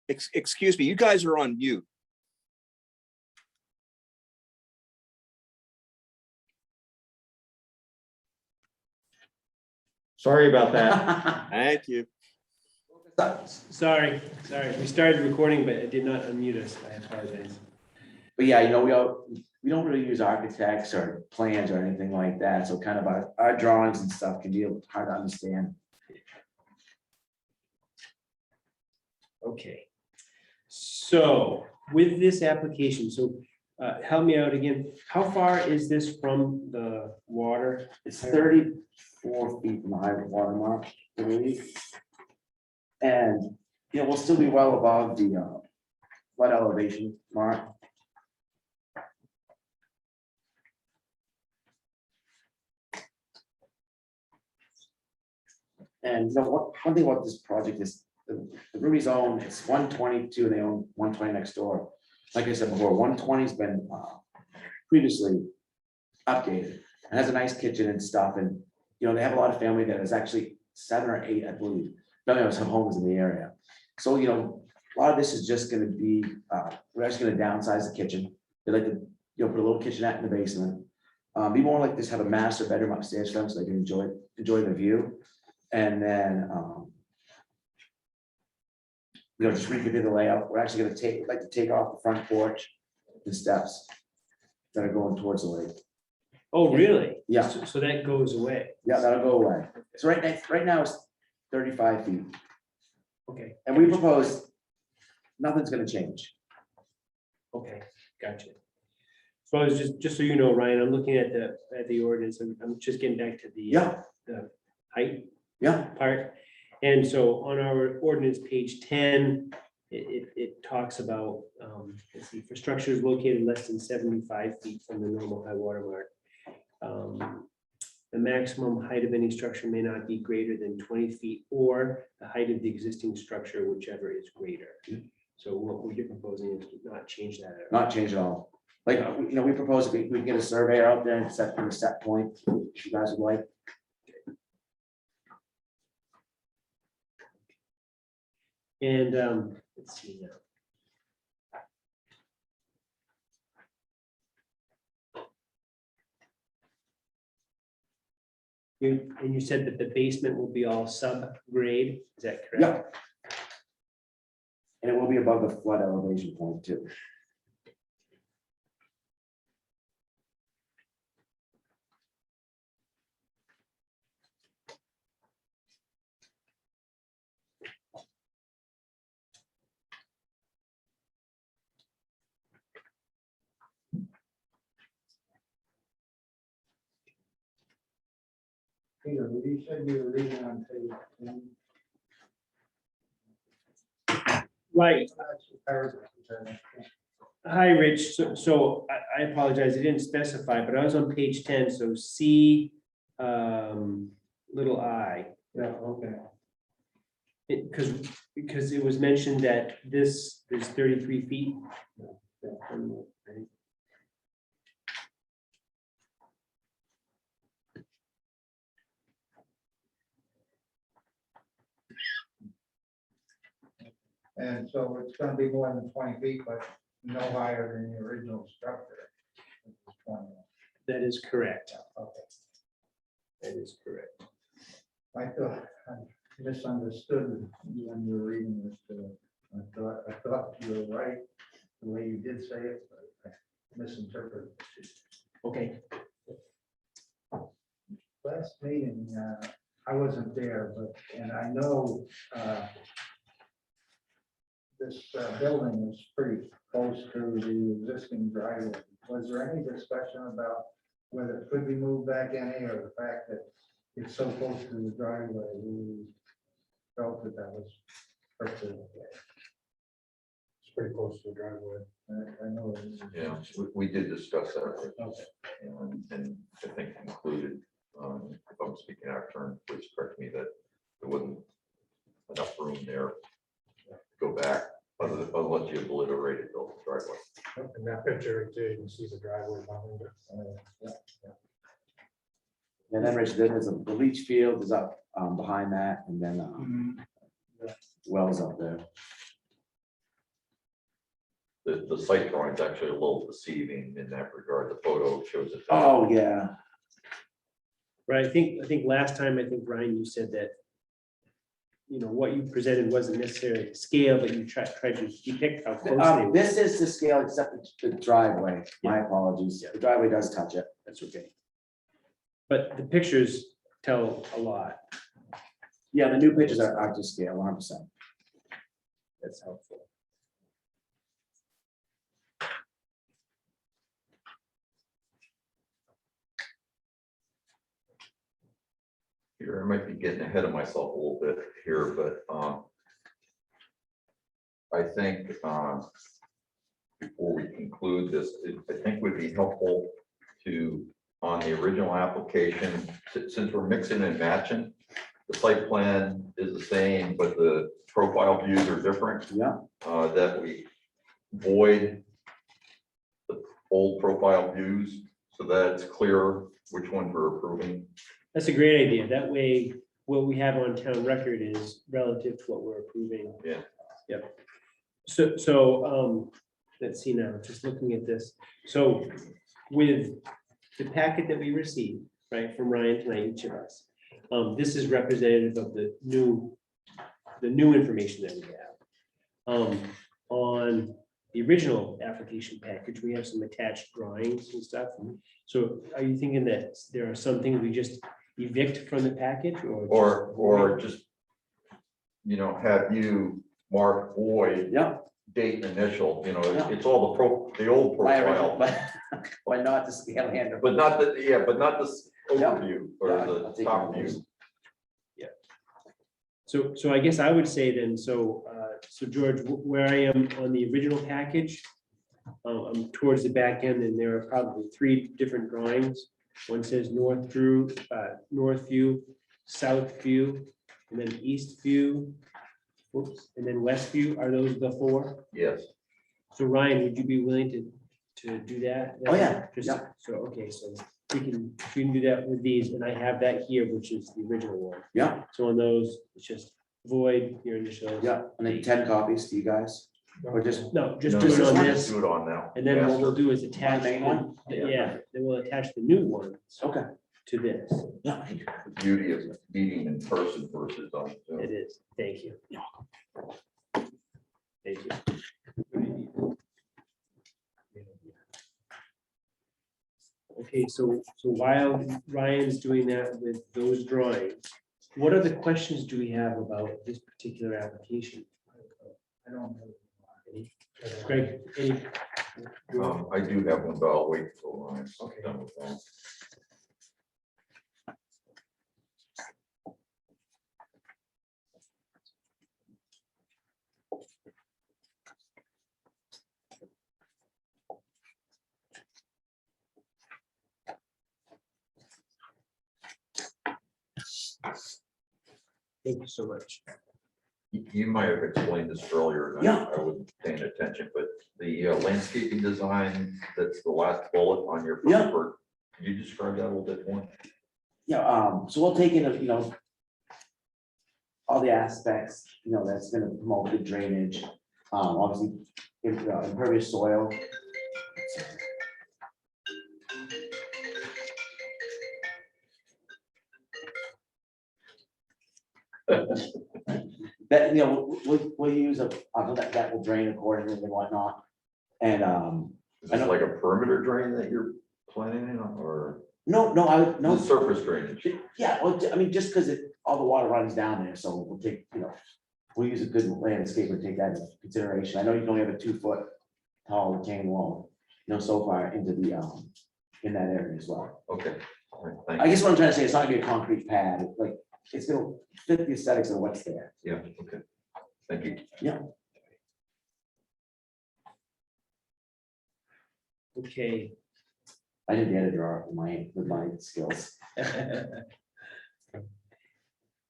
Excuse me, you guys are on mute. Sorry about that. Thank you. Sorry. We started recording, but it did not unmute us. I apologize. But yeah, we don't really use architects or plans or anything like that. So kind of our drawings and stuff can be hard to understand. Okay. So with this application, help me out again. How far is this from the water? It's 34 feet from the high water mark, I believe. And, we'll still be well above the flood elevation mark. And one thing about this project is the Ruby's own, it's 122, and they own 120 next door. Like I said before, 120's been previously updated. It has a nice kitchen and stuff, and they have a lot of family that is actually 7 or 8, I believe. Family has some homes in the area. So, a lot of this is just gonna be, we're actually gonna downsize the kitchen. They like to, put a little kitchenette in the basement. Be more like this, have a master bedroom upstairs for them so they can enjoy the view. And then, just reconfigure the layout. We're actually gonna take off the front porch, the steps that are going towards the lake. Oh, really? Yeah. So that goes away. Yeah, that'll go away. So right now it's 35 feet. Okay. And we propose, nothing's gonna change. Okay, gotcha. So I was just so you know, Ryan, I'm looking at the ordinance. I'm just getting back to the the height Yeah, part. And so on our ordinance, page 10, it talks about, let's see, for structures located less than 75 feet from the normal high water mark. The maximum height of any structure may not be greater than 20 feet or the height of the existing structure, whichever is greater. So what you're proposing is to not change that at all. not change at all. Like, we propose we can get a surveyor out there and set a set point, if you guys would like. And let's see now. And you said that the basement will be all sub-grade, is that correct? Yeah. And it will be above the flood elevation point too. Peter, you said you were reading on page 10. Right. That's the paragraph. Hi, Rich. So I apologize, I didn't specify, but I was on page 10, so C little I. Yeah, okay. Because it was mentioned that this is 33 feet. And so it's gonna be more than 20 feet, but no higher than the original structure. Which is 20. That is correct. Okay. That is correct. I thought I misunderstood you when you were reading this. I thought you were right the way you did say it, but I misinterpreted. Okay. Last meeting, I wasn't there, and I know this building is pretty close to the existing driveway. Was there any discussion about whether it could be moved back any, or the fact that it's so close to the driveway, we felt that was perfectly okay? It's pretty close to the driveway. I know. Yeah, we did discuss that. Okay. And I think concluded, if I'm speaking out of turn, please correct me, that there wasn't enough room there to go back, unless you obliterated the driveway. In that picture, too, you can see the driveway behind it. And then Rich, there's the leach field is up behind that, and then wells up there. the site drawing is actually a little deceiving in that regard. The photo shows it. Oh, yeah. Right, I think last time, I think Ryan, you said that, you know, what you presented wasn't necessarily to scale, but you tried to depict how close they were. This is to scale except the driveway. My apologies. The driveway does touch it. That's okay. But the pictures tell a lot. Yeah, the new pictures are to scale 100%. That's helpful. Here, I might be getting ahead of myself a little bit here, but I think before we conclude this, I think would be helpful to, on the original application, since we're mixing and matching, the site plan is the same, but the profile views are different. Yeah. That we void the old profile views so that it's clear which one we're approving. That's a great idea. That way, what we have on town record is relative to what we're approving. Yeah. Yep. So, let's see now, just looking at this. So with the packet that we received, right, from Ryan tonight, each of us, this is representative of the new information that we have. On the original application package, we have some attached drawings and stuff. So are you thinking that there are some things we just evict from the package Or just, you know, have you mark void, Yeah. date and initial, you know, Yeah. it's all the old My original, profile. but why not the scale handle? But not the, yeah, but not the Yeah. overview or Yeah, the I'll take top one of those. view. So I guess I would say then, so George, where I am on the original package, I'm towards the back end, and there are probably 3 different drawings. One says north view, south view, and then east view. Whoops, and then west view. Are those the 4? Yes, So Ryan, would you be willing to do that? Oh, yeah. Just, Yeah. so, okay, so we can do that with these, and I have that here, which is the original one. Yeah, So on those, it's just void your initials. yeah, and then 10 copies to you guys, or just, No, just No, do it just on just this, do it on now. and then what we'll Master. do is attach, main one? yeah, then we'll attach the new one okay. to this. Yeah. The beauty of meeting in person versus on Zoom. It is, thank you. Thank you. Okay, so while Ryan's doing that with those drawings, what other questions do we have about this particular application? I don't know. Greg, any? I do have one, but I'll wait till I'm done with that. Thank you so much. You might have explained this earlier, and Yeah. I wasn't paying attention, but the landscaping design, that's the last bullet on your Yeah. report. Can you describe that a little bit more? Yeah, so we'll take in, all the aspects, that's gonna promote the drainage, obviously, impervious soil. That, we'll use that will drain accordingly and whatnot. And, Is I this know- like a perimeter drain that you're planning on, or no, no surface drainage? yeah, well, I mean, just because all the water runs down there, so we'll take, we'll use a good landscaper to take that into consideration. I know you can only have a 2-foot tall retaining wall, so far into the, in that area as well. Okay. All right, thank I you. guess what I'm trying to say, it's not gonna be a concrete pad, like, it's gonna fit the aesthetics of what's there. Yeah, okay. Thank you. Okay. I didn't get a draw with my skills.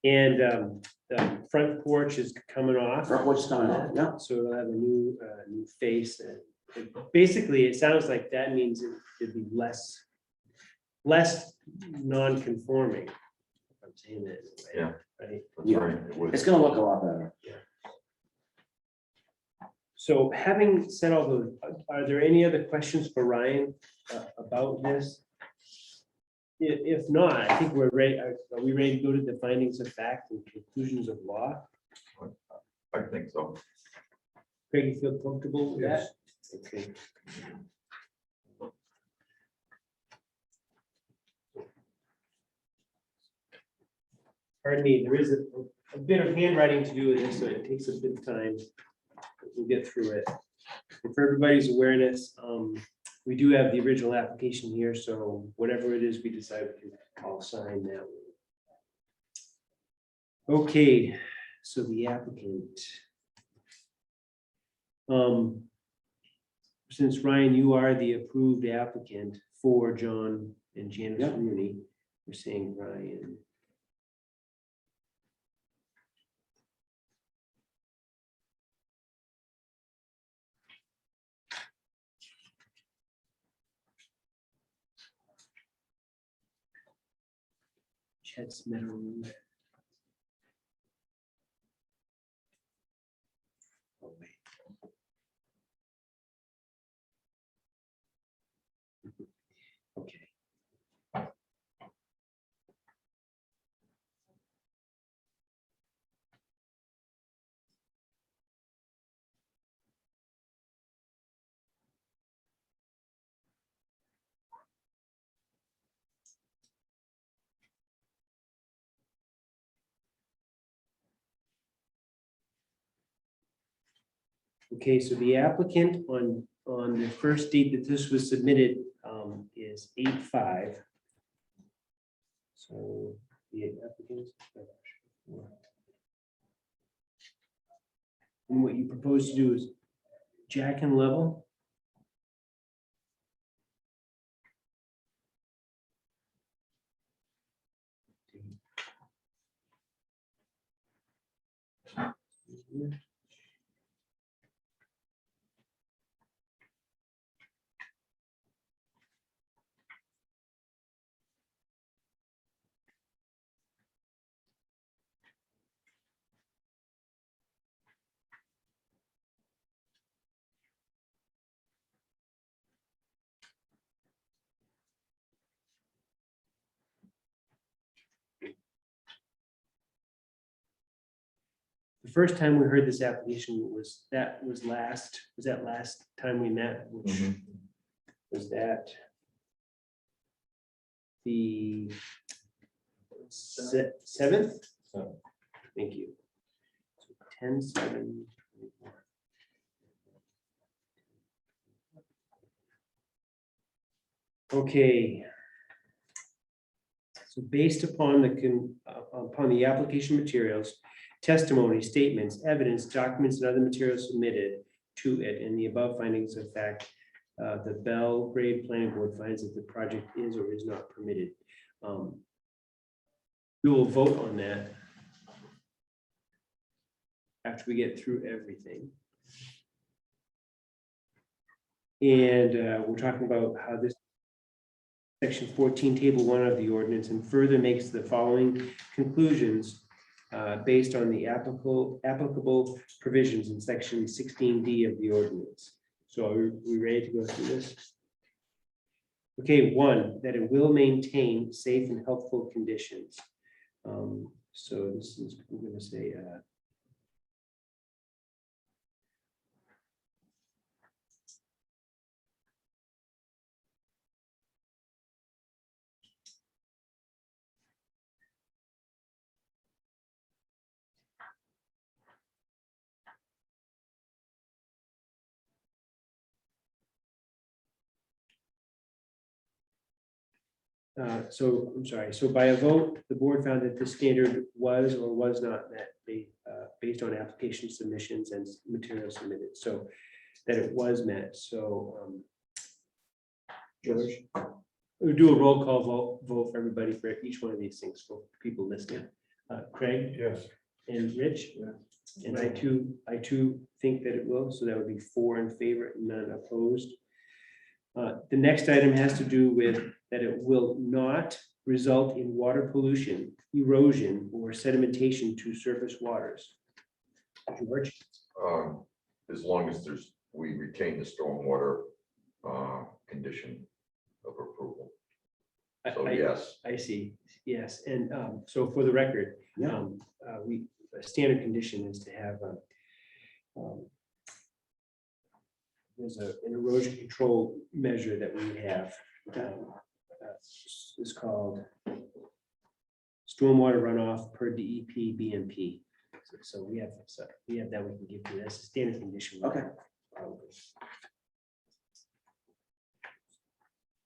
And the front porch is coming off. Front porch is coming off, yeah. So it'll have a new face. And basically, it sounds like that means it'd be less non-conforming. If I'm saying that in a way, Yeah. right? That's Yeah. right. It would. It's gonna look a lot better. So having said all those, are there any other questions for Ryan about this? If not, I think we're ready. Are we ready to go to the findings of fact and conclusions of law? I think so. Craig, you feel comfortable with that? Yes. Okay. Pardon me, there is a bit of handwriting to do with this, so it takes a bit of time. We'll get through it. And for everybody's awareness, we do have the original application here, so whatever it is we decide, we can all sign that. Okay, so the applicant. Since Ryan, you are the approved applicant for John and Janice Yeah. Rooney, we're saying Ryan. Chet's Meadow. Oh, wait. Okay. Okay, so the applicant on the first date that this was submitted is 8/5. So the applicant. And what you propose to do is jack and level. The first time we heard this application was that last time we met, which was that the 7th? Thank you. 10/7. Okay. So based upon the application materials, testimony, statements, evidence, documents, and other materials submitted to it in the above findings of fact, the Belgrade Planning Board finds that the project is or is not permitted. We will vote on that after we get through everything. And we're talking about how this section 14, table 1 of the ordinance, and further makes the following conclusions based on the applicable provisions in section 16D of the ordinance. So are we ready to go through this? Okay, 1, that it will maintain safe and healthful conditions. So this is, I'm going to say, so I'm sorry, so by a vote, the board found that the standard was or was not met based on application submissions and materials submitted, so that it was met, so George, we'll do a roll call vote for everybody for each one of these things for people listening. Craig? Yes. And Rich? And I too think that it will, so that would be 4 in favor, none opposed. The next item has to do with that it will not result in water pollution, erosion, or sedimentation to surface waters. George? as long as we retain the stormwater condition of approval. So yes, I see, yes, and so for the record, Yeah. a standard condition is to have there's an erosion control measure that we have. It's called stormwater runoff per DEP BMP. So we have that we can give you. That's a standard condition. Okay.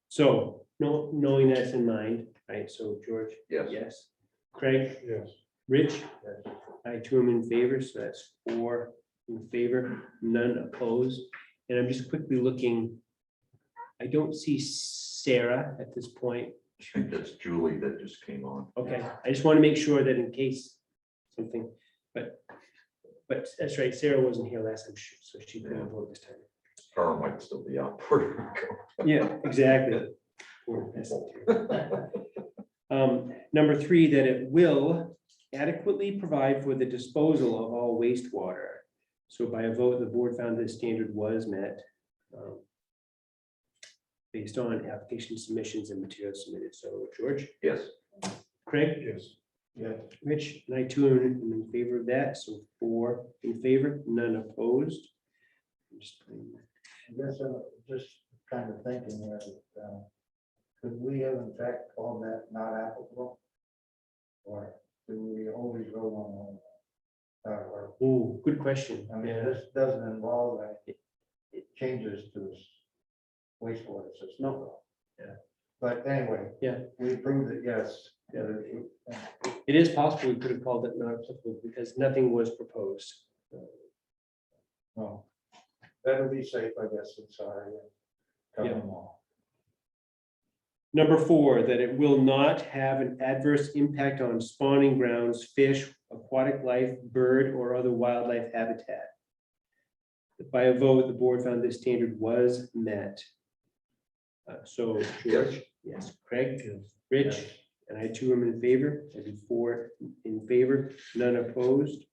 So, knowing that's in mind, right, so George? yes. Yes. Craig? Yes. Rich? I too am in favor, so that's 4 in favor, none opposed. And I'm just quickly looking. I don't see Sarah at this point. I think that's Julie that just came on. Okay, I just want to make sure that in case something, but that's right, Sarah wasn't here last time, so she couldn't vote this time. Carl might still be out. Puerto Rico. Yeah, exactly. Number 3, that it will adequately provide for the disposal of all wastewater. So by a vote, the board found this standard was met based on application submissions and materials submitted. So George, Yes, Craig, Yes. Yeah. Rich, and I too am in favor of that. So 4 in favor, none opposed. I'm just putting that. I guess I'm just kind of thinking here, that, could we have in fact called that not applicable? Or do we always go on? Or, Oh, good question. I mean, Yeah. this doesn't involve it changes to this wastewater system. No. Yeah. But anyway. Yeah. We proved it, yes. Yeah. It is possible we could have called it not applicable because nothing was proposed. Well, better be safe, I guess, I'm sorry. Cover Yeah. them all. Number 4, that it will not have an adverse impact on spawning grounds, fish, aquatic life, bird, or other wildlife habitat. By a vote, the board found this standard was met. So George, yes, Craig, Rich, and I too am in favor. I do 4 in favor, none opposed.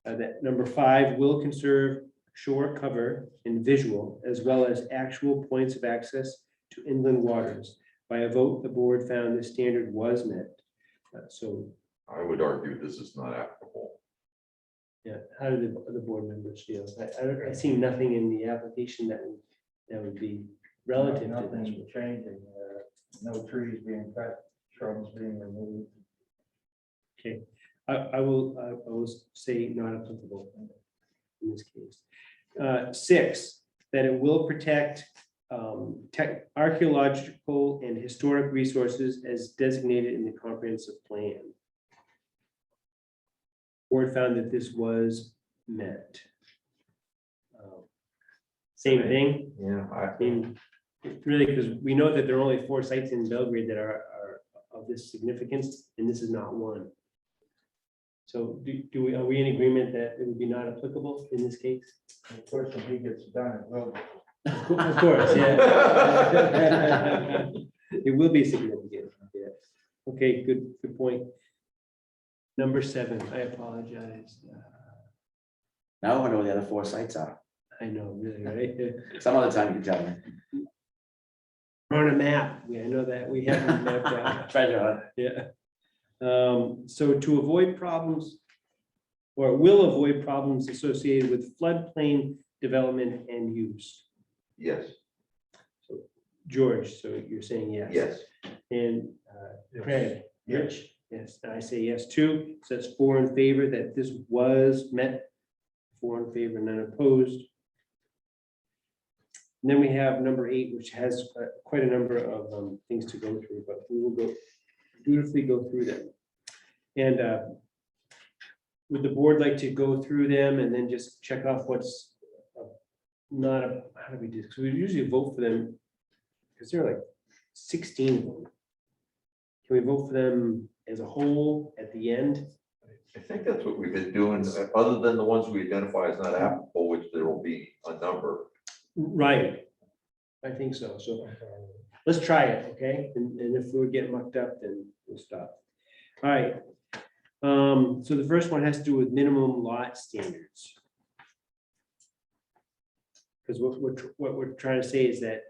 That number 5 will conserve shore cover and visual as well as actual points of access to inland waters. By a vote, the board found this standard was met. So, I would argue this is not applicable. yeah, how do the board members feel? I see nothing in the application that would be relative to Nothing this. changing, no trees being cut, shrubs being removed. Okay, I will say not applicable in this case. 6, that it will protect archaeological and historic resources as designated in the comprehensive plan. Board found that this was met. Same thing. Yeah, I mean, really, because we know that there are only 4 sites in Belgrade that are of this significance, and this is not one. So are we in agreement that it would be not applicable in this case? Of course, when he gets done, it will. Of course, yeah. It will be significant, yeah. Okay, good point. Number 7, I apologize. Now I know where the other 4 sites are. I know, really, right? Some other time you can tell me. We're on a map, I know that, we have it mapped out. Treasure hunt. Yeah. So to avoid problems, or will avoid problems associated with floodplain development and use. yes, George, so you're saying yes? yes, And Craig? Yes. Rich? Yes, and I say yes too. So that's 4 in favor that this was met. 4 in favor, none opposed. And then we have number 8, which has quite a number of things to go through, but we will dutifully go through them. And would the board like to go through them and then just check off what's not, how do we do this? Because we usually vote for them, because there are like 16 of them. Can we vote for them as a whole at the end? I think that's what we've been doing, other than the ones we identify as not applicable, which there will be a number. Right. I think so. So let's try it, okay? And if we get mucked up, then we'll stop. All right. So the first one has to do with minimum lot standards. Because what we're trying to say is that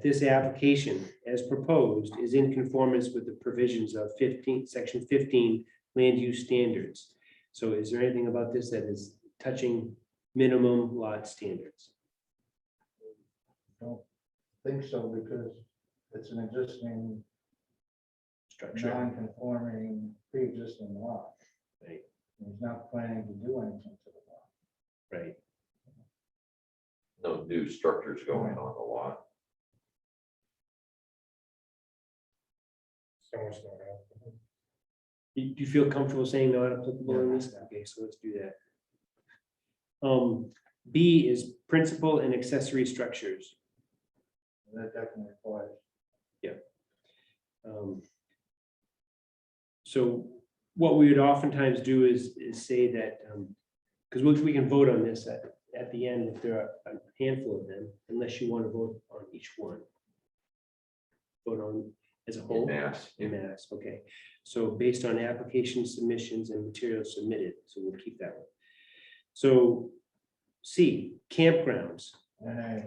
this application as proposed is in conformance with the provisions of section 15 land use standards. So is there anything about this that is touching minimum lot standards? Don't think so, because it's an existing Structure, non-conforming pre-existing lot. Right. He's not planning to do anything to the lot. right? No new structures going on the lot. Do you feel comfortable saying not applicable in this? Okay, so let's do that. B is principal and accessory structures. That definitely applies. So what we would oftentimes do is say that, because we can vote on this at the end if there are a handful of them, unless you want to vote on each one. Vote on as a In whole. mass. In mass, okay. So based on application submissions and materials submitted, so we'll keep that one. So C, campgrounds. And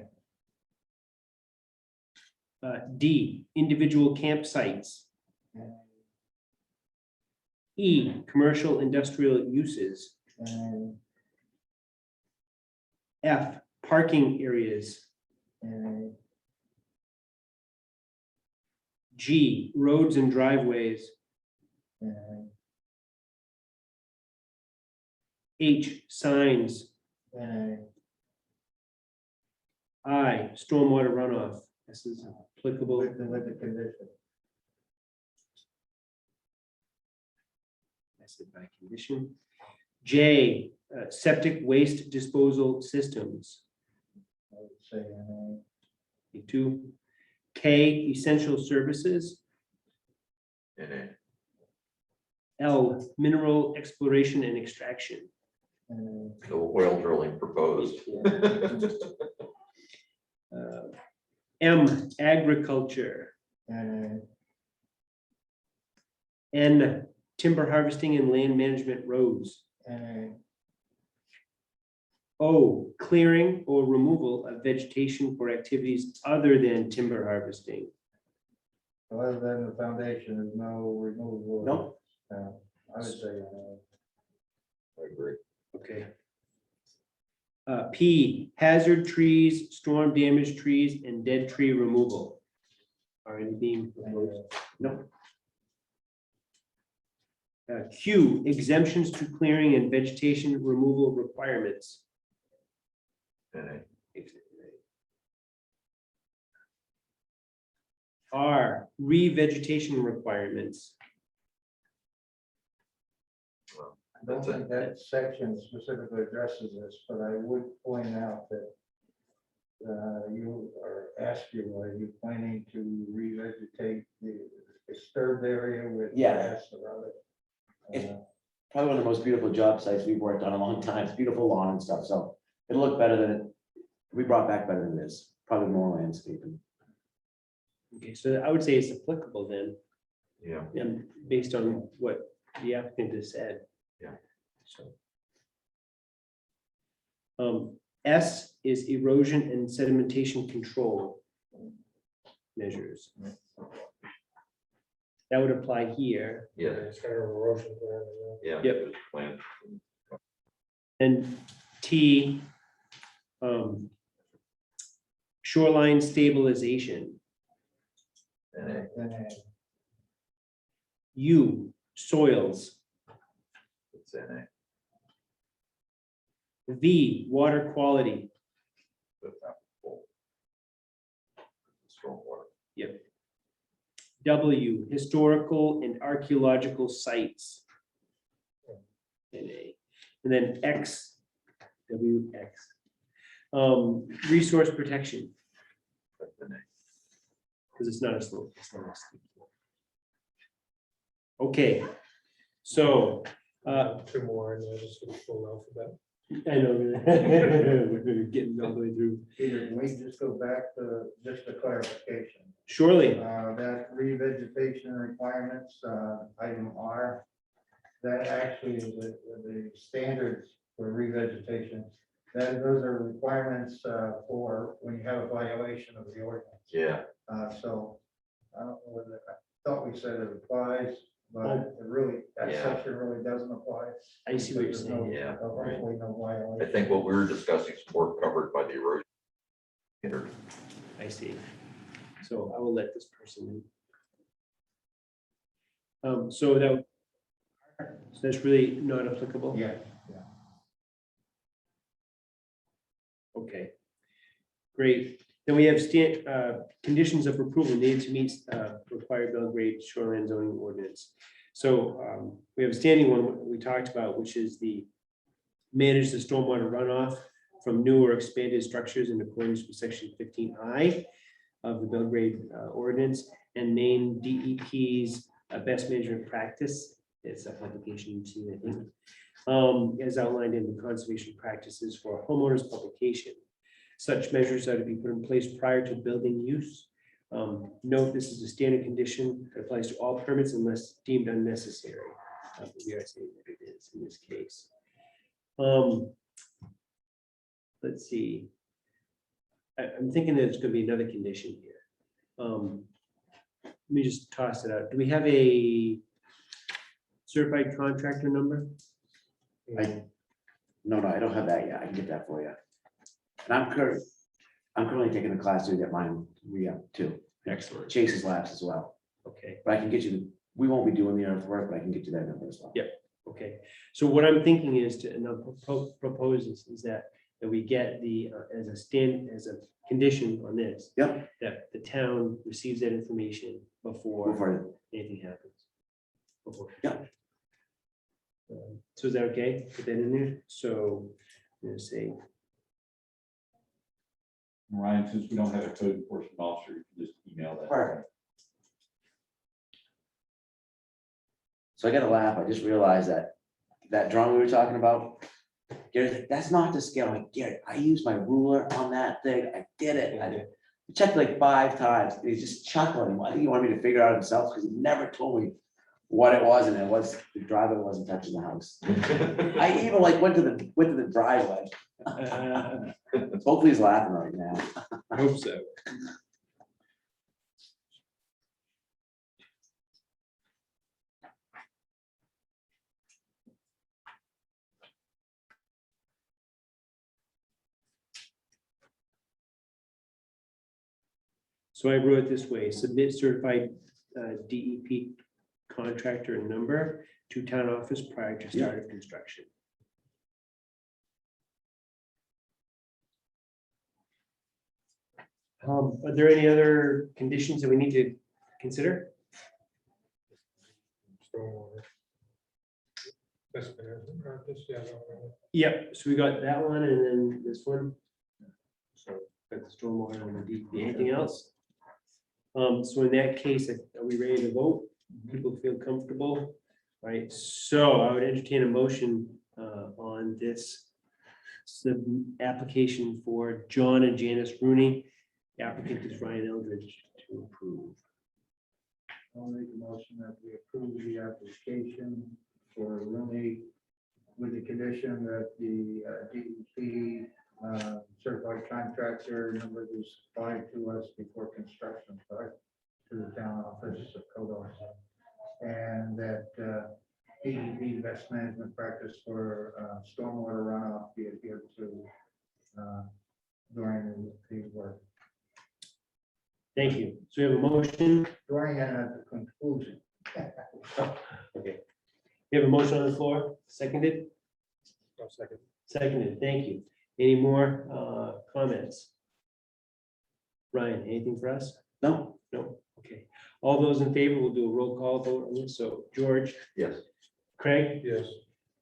D, individual campsites. E, commercial industrial uses. F, parking areas. G, roads and driveways. H, signs. I, stormwater runoff. This is applicable. with the condition. That's it by condition. J, septic waste disposal systems. I would say, Two. K, essential services. NA. L, mineral exploration and extraction. and No oil drilling proposed. M, agriculture. and N, timber harvesting and land management roads. O, clearing or removal of vegetation for activities other than timber harvesting. other than the foundation, there's no removal. Nope. I would say, I agree. Okay. P, hazard trees, storm damaged trees, and dead tree removal. Are any being proposed? No. Q, exemptions to clearing and vegetation removal requirements. NA. R, re-vegetation requirements. I don't think that section specifically addresses this, but I would point out that you or ask you, are you planning to revegetate the disturbed area with Yeah. grass or other? If- Probably one of the most beautiful job sites we've worked on in a long time. It's beautiful lawn and stuff, so it'll look better than it, we brought back better than this, probably more landscaping. Okay, so I would say it's applicable then, Yeah. based on what the applicant has said. Yeah. So. S is erosion and sedimentation control measures. That would apply here. Yeah. It's got an erosion plan. Yeah. Yep. Plan. And T, shoreline stabilization. NA. U, soils. It's NA. V, water quality. That's applicable. Stormwater. Yep. W, historical and archaeological sites. NA. And then X, WX. Resource protection, That's NA. because it's not a slope. It's not a steep slope. Okay, so, Two more, and just full alphabet. I know, we're getting all the way through. Peter, can we just go back to just a clarification? Surely, That revegetation requirements, item R, that actually is the standards for revegetation That those are requirements for when you have a violation of the ordinance. Yeah, So I don't know whether, I thought we said it applies, but Oh. it really, that Yeah. section really doesn't apply. I see what you're There's saying. no- Yeah. Hopefully no I violation. think what we were discussing is more covered by the erosion standard. I see. So I will let this person in. So that's really not applicable? Yeah. Okay. Great. Then we have conditions of approval needed to meet required Belgrade shoreline zoning ordinance. So we have a standing one we talked about, which is the manage the stormwater runoff from new or expanded structures in accordance with section 15I of the Belgrade ordinance, and name DEP's best management practice. It's a publication you see, I think, as outlined in the conservation practices for homeowners publication. Such measures are to be put in place prior to building use. Note, this is a standard condition that applies to all permits unless deemed unnecessary. We are saying that it is in this case. Let's see. I'm thinking there's going to be another condition here. Let me just toss it out. Do we have a certified contractor number? No, I don't have that yet. I can get that for you. And I'm currently taking the class to get mine re-up too. Excellent. Chase's labs as well. Okay. But I can get you, we won't be doing the earthwork, but I can get you that number as well. Yeah. Okay, so what I'm thinking is to, and I'll propose is that we get the, as a condition on this. Yep. That the town receives that information before Before, anything happens. Before. Yeah. So is that okay? Put that in there. So I'm gonna say, Ryan, since we don't have a code enforcement officer, you can just email that. Perfect. So I got to laugh. I just realized that drawing we were talking about, Gary's like, that's not the scale. I'm like, Gary, I used my ruler on that thing. I did it. I checked like 5 times. He's just chuckling. I think he wanted me to figure out himself because he never told me what it was, and it was the driveway wasn't touching the house. I even like went to the driveway. Hopefully he's laughing right now. I hope so. So I wrote it this way: submit certified DEP contractor number to town office prior to start of construction. Are there any other conditions that we need to consider? Yep, so we got that one and then this one. So got the stormwater and the DEP. Anything else? So in that case, are we ready to vote? People feel comfortable? Right, so I would entertain a motion on this application for John and Janice Rooney. The applicant is Ryan Eldridge to approve. I'll make a motion that we approve the application for Rooney with the condition that the DEP certified contractor number is supplied to us before construction start to the town office of code officer. And that DEP best management practice for stormwater runoff be adhered to during the work, Thank you. So we have a motion. during and at the conclusion. Okay. We have a motion on the floor, seconded? Seconded, thank you. Any more comments? Ryan, anything for us? No, No, okay. All those in favor, we'll do a roll call vote on this. So George, Yes. Craig, Yes.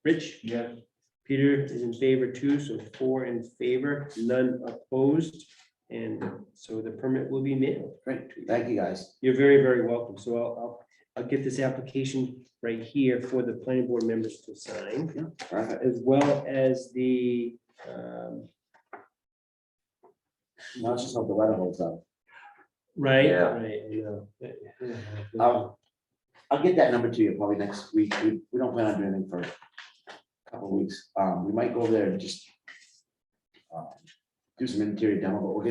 Rich, Yes. Peter is in favor too, so 4 in favor, none opposed. And so the permit will be mailed. great. Thank you, guys. You're very, very welcome. So I'll get this application right here for the planning board members to sign, Yeah, perfect. as well as the, Now let's just hope the weather holds up. right, Yeah. right, you know. I'll get that number to you probably next week. We don't plan on doing anything for a couple of weeks. We might go over there and just do some interior demo, but we'll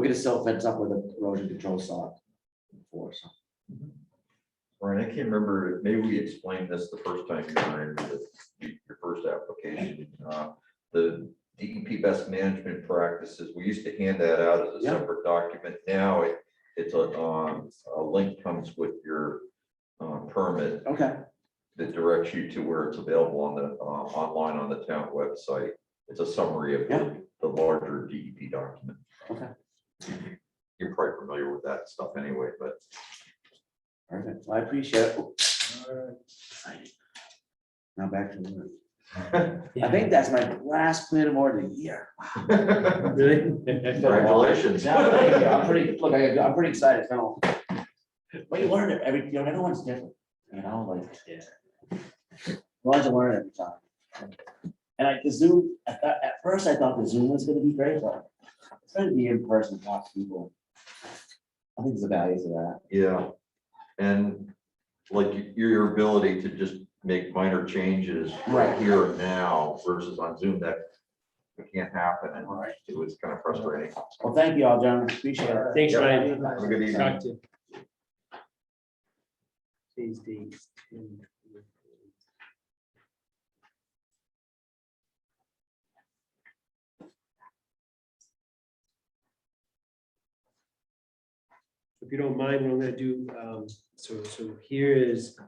get a silt fence up with a erosion control saw. For, so. Ryan, I can't remember, maybe we explained this the first time you were in your first application. The DEP best management practices, we used to hand that out as a Yeah. separate document. Now it's a link comes with your permit Okay, that directs you to where it's available on the online on the town website. It's a summary of Yeah. the larger DEP document. okay, You're probably familiar with that stuff anyway, but perfect. Well, I appreciate it. Alright. Now back to work. I think that's my last planning board of the year. Really? congratulations. Yeah, thank you. I'm pretty, look, I'm pretty excited, Phil. But you learn it every, everyone's different, like. Yeah. Well, you learn every time. And the Zoom, at first I thought the Zoom was gonna be great, but it's gonna be in person, talk to people. I think there's the values of that. Yeah, and like your ability to just make minor changes right here and now versus on Zoom, that it can't happen, and Right. it was kind of frustrating. Well, thank you all, gentlemen. Appreciate it. Thanks, Yep. Ryan. Have a good evening. Talk to you. These dates. If you don't mind, what I'm gonna do, so here is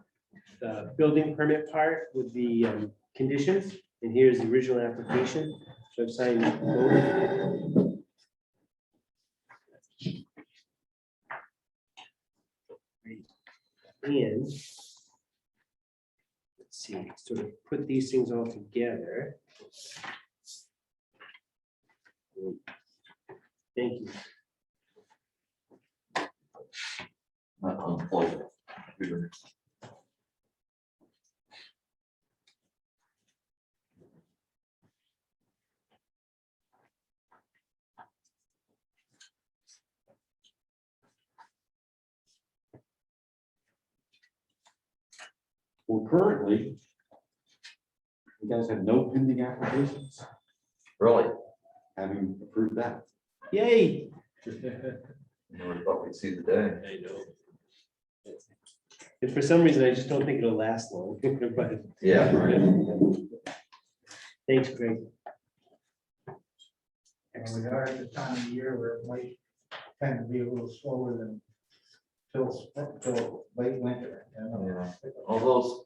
the building permit part with the conditions, and here's the original application. So I've signed both. And let's see, sort of put these things all together. Thank you. Unplug it. Well, currently, you guys have no pending applications, Really? having approved that. Yay. Never thought we'd see the day. I know. And for some reason, I just don't think it'll last long, but Yeah. thanks, Greg. And we are at the time of year where it might tend to be a little slower than till late winter. Yeah. Although,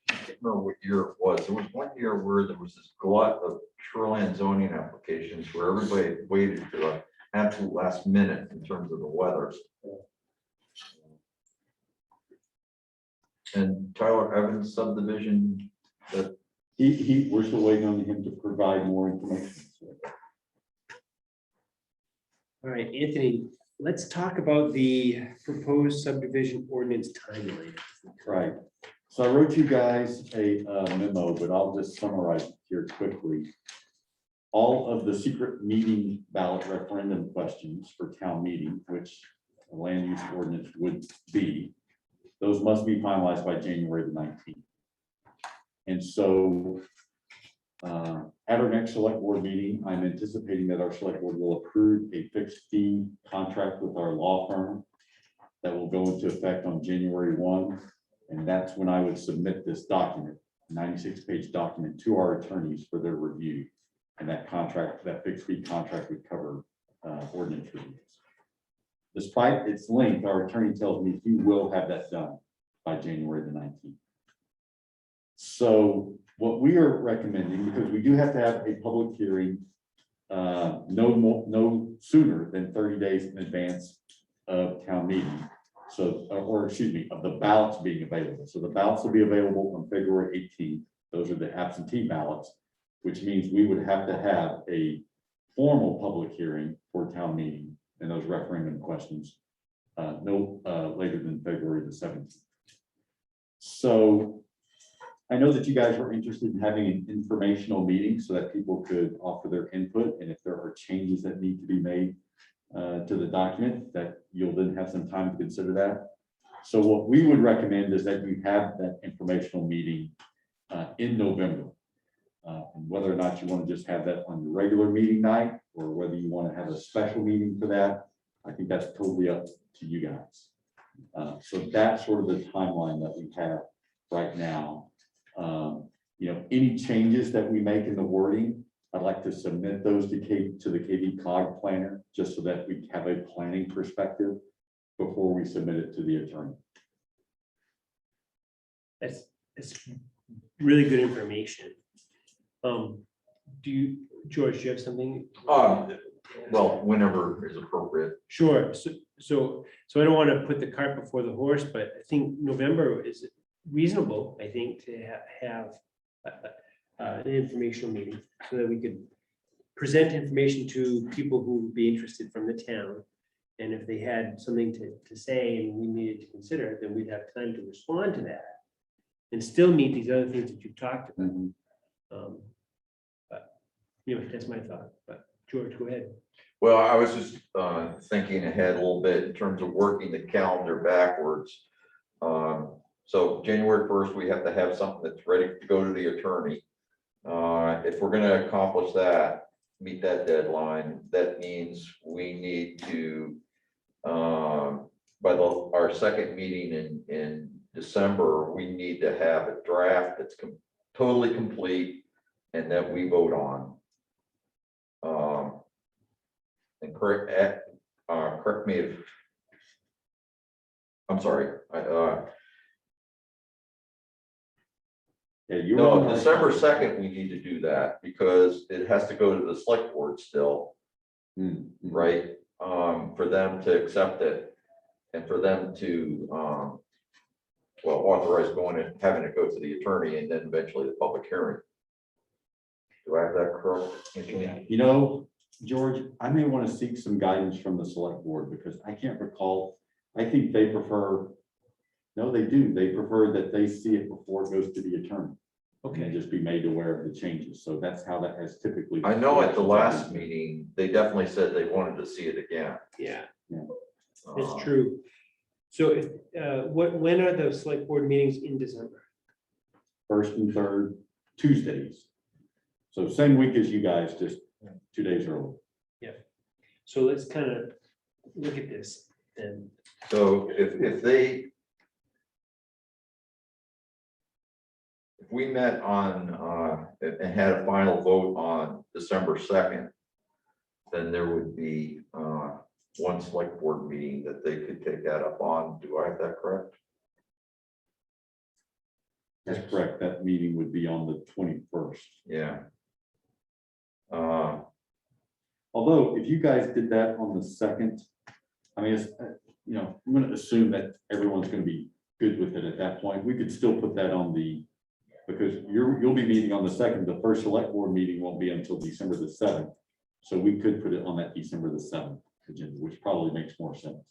I can't remember what year it was. There was one year where there was this glut of shoreline zoning applications where everybody waited to the absolute last minute in terms of the weather. And Tyler Evans subdivision, that We're still waiting on him to provide more information. All right, Anthony, let's talk about the proposed subdivision ordinance timeline. Right. So I wrote you guys a memo, but I'll just summarize it here quickly. All of the secret meeting ballot referendum questions for town meeting, which a land use ordinance would be, those must be finalized by January the 19th. And so at our next select board meeting, I'm anticipating that our select board will approve a fixed fee contract with our law firm that will go into effect on January 1. And that's when I would submit this document, 96-page document, to our attorneys for their review. And that contract, that fixed fee contract would cover ordinance reviews. Despite its length, our attorney tells me he will have that done by January the 19th. So what we are recommending, because we do have to have a public hearing no sooner than 30 days in advance of town meeting. So, or excuse me, of the ballots being available. So the ballots will be available on February 18th. Those are the absentee ballots, which means we would have to have a formal public hearing for town meeting and those referendum questions no later than February the 17th. So I know that you guys were interested in having an informational meeting so that people could offer their input, and if there are changes that need to be made to the document, that you'll then have some time to consider that. So what we would recommend is that you have that informational meeting in November. And whether or not you want to just have that on your regular meeting night, or whether you want to have a special meeting for that, I think that's totally up to you guys. So that's sort of the timeline that we have right now. Any changes that we make in the wording, I'd like to submit those to the KV cog planner, just so that we have a planning perspective before we submit it to the attorney. That's really good information. George, do you have something? Well, whenever is appropriate. Sure. So I don't want to put the cart before the horse, but I think November is reasonable, I think, to have an informational meeting so that we could present information to people who would be interested from the town. And if they had something to say and we needed to consider it, then we'd have time to respond to that and still meet these other things that you talked about. But that's my thought. But George, go ahead. Well, I was just thinking ahead a little bit in terms of working the calendar backwards. So January 1st, we have to have something that's ready to go to the attorney. If we're going to accomplish that, meet that deadline, that means we need to, by our second meeting in December, we need to have a draft that's totally complete and that we vote on. And correct me if I'm sorry. No, December 2nd, we need to do that because it has to go to the select board still, right? For them to accept it and for them to, authorize having it go to the attorney and then eventually the public hearing. Do I have that correct? George, I may want to seek some guidance from the select board because I can't recall. I think they prefer, no, they do. They prefer that they see it before it goes to the attorney. Okay, and just be made aware of the changes. So that's how that has typically. I know at the last meeting, they definitely said they wanted to see it again. Yeah, it's true. So if, when are the select board meetings in December? First and third Tuesdays. So same week as you guys, just 2 days early. Yeah. So let's kind of look at this and. So if we met on, and had a final vote on December 2nd, then there would be one select board meeting that they could take that up on. Do I have that correct? That's correct. That meeting would be on the 21st. Yeah. Although if you guys did that on the 2nd, I mean, it's, I'm going to assume that everyone's going to be good with it at that point. We could still put that on because you'll be meeting on the 2nd. The first select board meeting won't be until December the 7th. So we could put it on that December the 7th agenda, which probably makes more sense.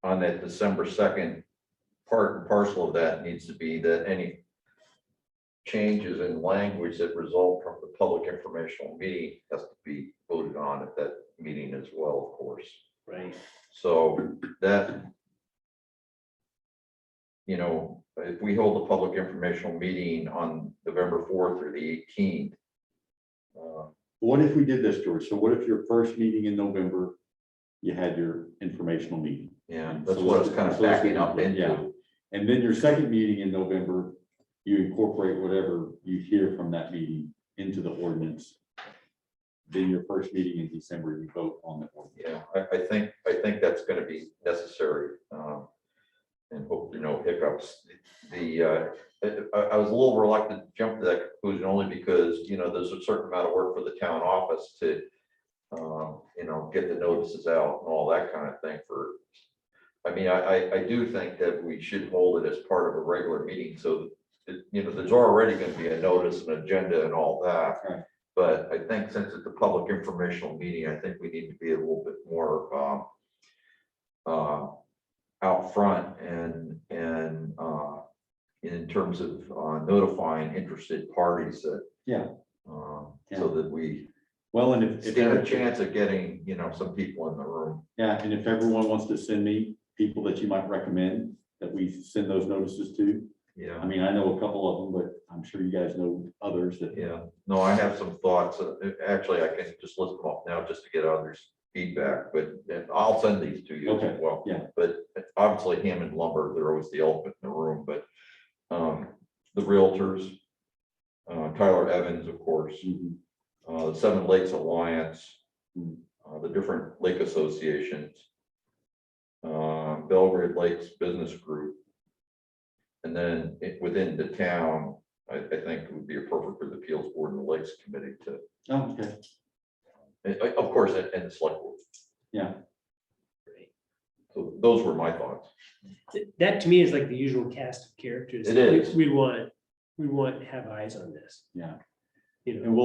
On that December 2nd, part and parcel of that needs to be that any changes in language that result from the public informational meeting has to be voted on at that meeting as well, of course. Right. So that, if we hold a public informational meeting on November 4th or the 18th. What if we did this, George? So what if your first meeting in November, you had your informational meeting? Yeah, that's what I was kind of backing up into. Yeah. And then your second meeting in November, you incorporate whatever you hear from that meeting into the ordinance. Then your first meeting in December, you vote on the ordinance. Yeah, I think that's going to be necessary, and hope no hiccups. I was a little reluctant to jump to that conclusion only because there's a certain amount of work for the town office to get the notices out and all that kind of thing. I do think that we should hold it as part of a regular meeting, so there's already going to be a notice, an agenda, and all that. Right. But I think since it's a public informational meeting, I think we need to be a little bit more out front and in terms of notifying interested parties that so that we and if stand a chance of getting some people in the room. Yeah, and if everyone wants to send me people that you might recommend that we send those notices to? I Yeah, mean, I know a couple of them, but I'm sure you guys know others that. yeah. No, I have some thoughts. Actually, I can just list them off now just to get others' feedback, but I'll send these to you as Okay, well. yeah. But obviously Hammond Lumber, they're always the elephant in the room, but the realtors, Tyler Evans, of course, Mhm. The Seven Lakes Alliance, Mhm. the different lake associations, Belgrade Lakes Business Group. And then within the town, I think it would be appropriate for the appeals board and the Lakes Committee to, Oh, okay, of course, and the select board. yeah, So those were my thoughts. That to me is like the usual cast of characters. It is. We want to have eyes on this, yeah. you know. And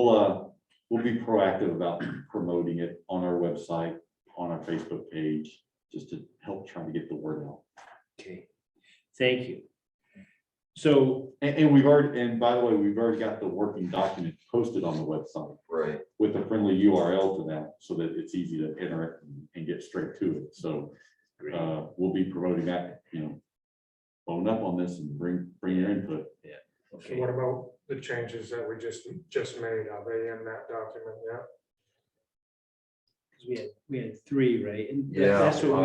we'll be proactive about promoting it on our website, on our Facebook page, just to help try to get the word out. Okay, thank you. So, And we've already, and by the way, we've already got the working document posted on the website Right. with a friendly URL to that, so that it's easy to enter it and get straight to it. So we'll be promoting that, phone up on this and bring your input. So okay, what about the changes that we just made? Are they in that document yet? 'cause we had three, right? And Yeah, that's what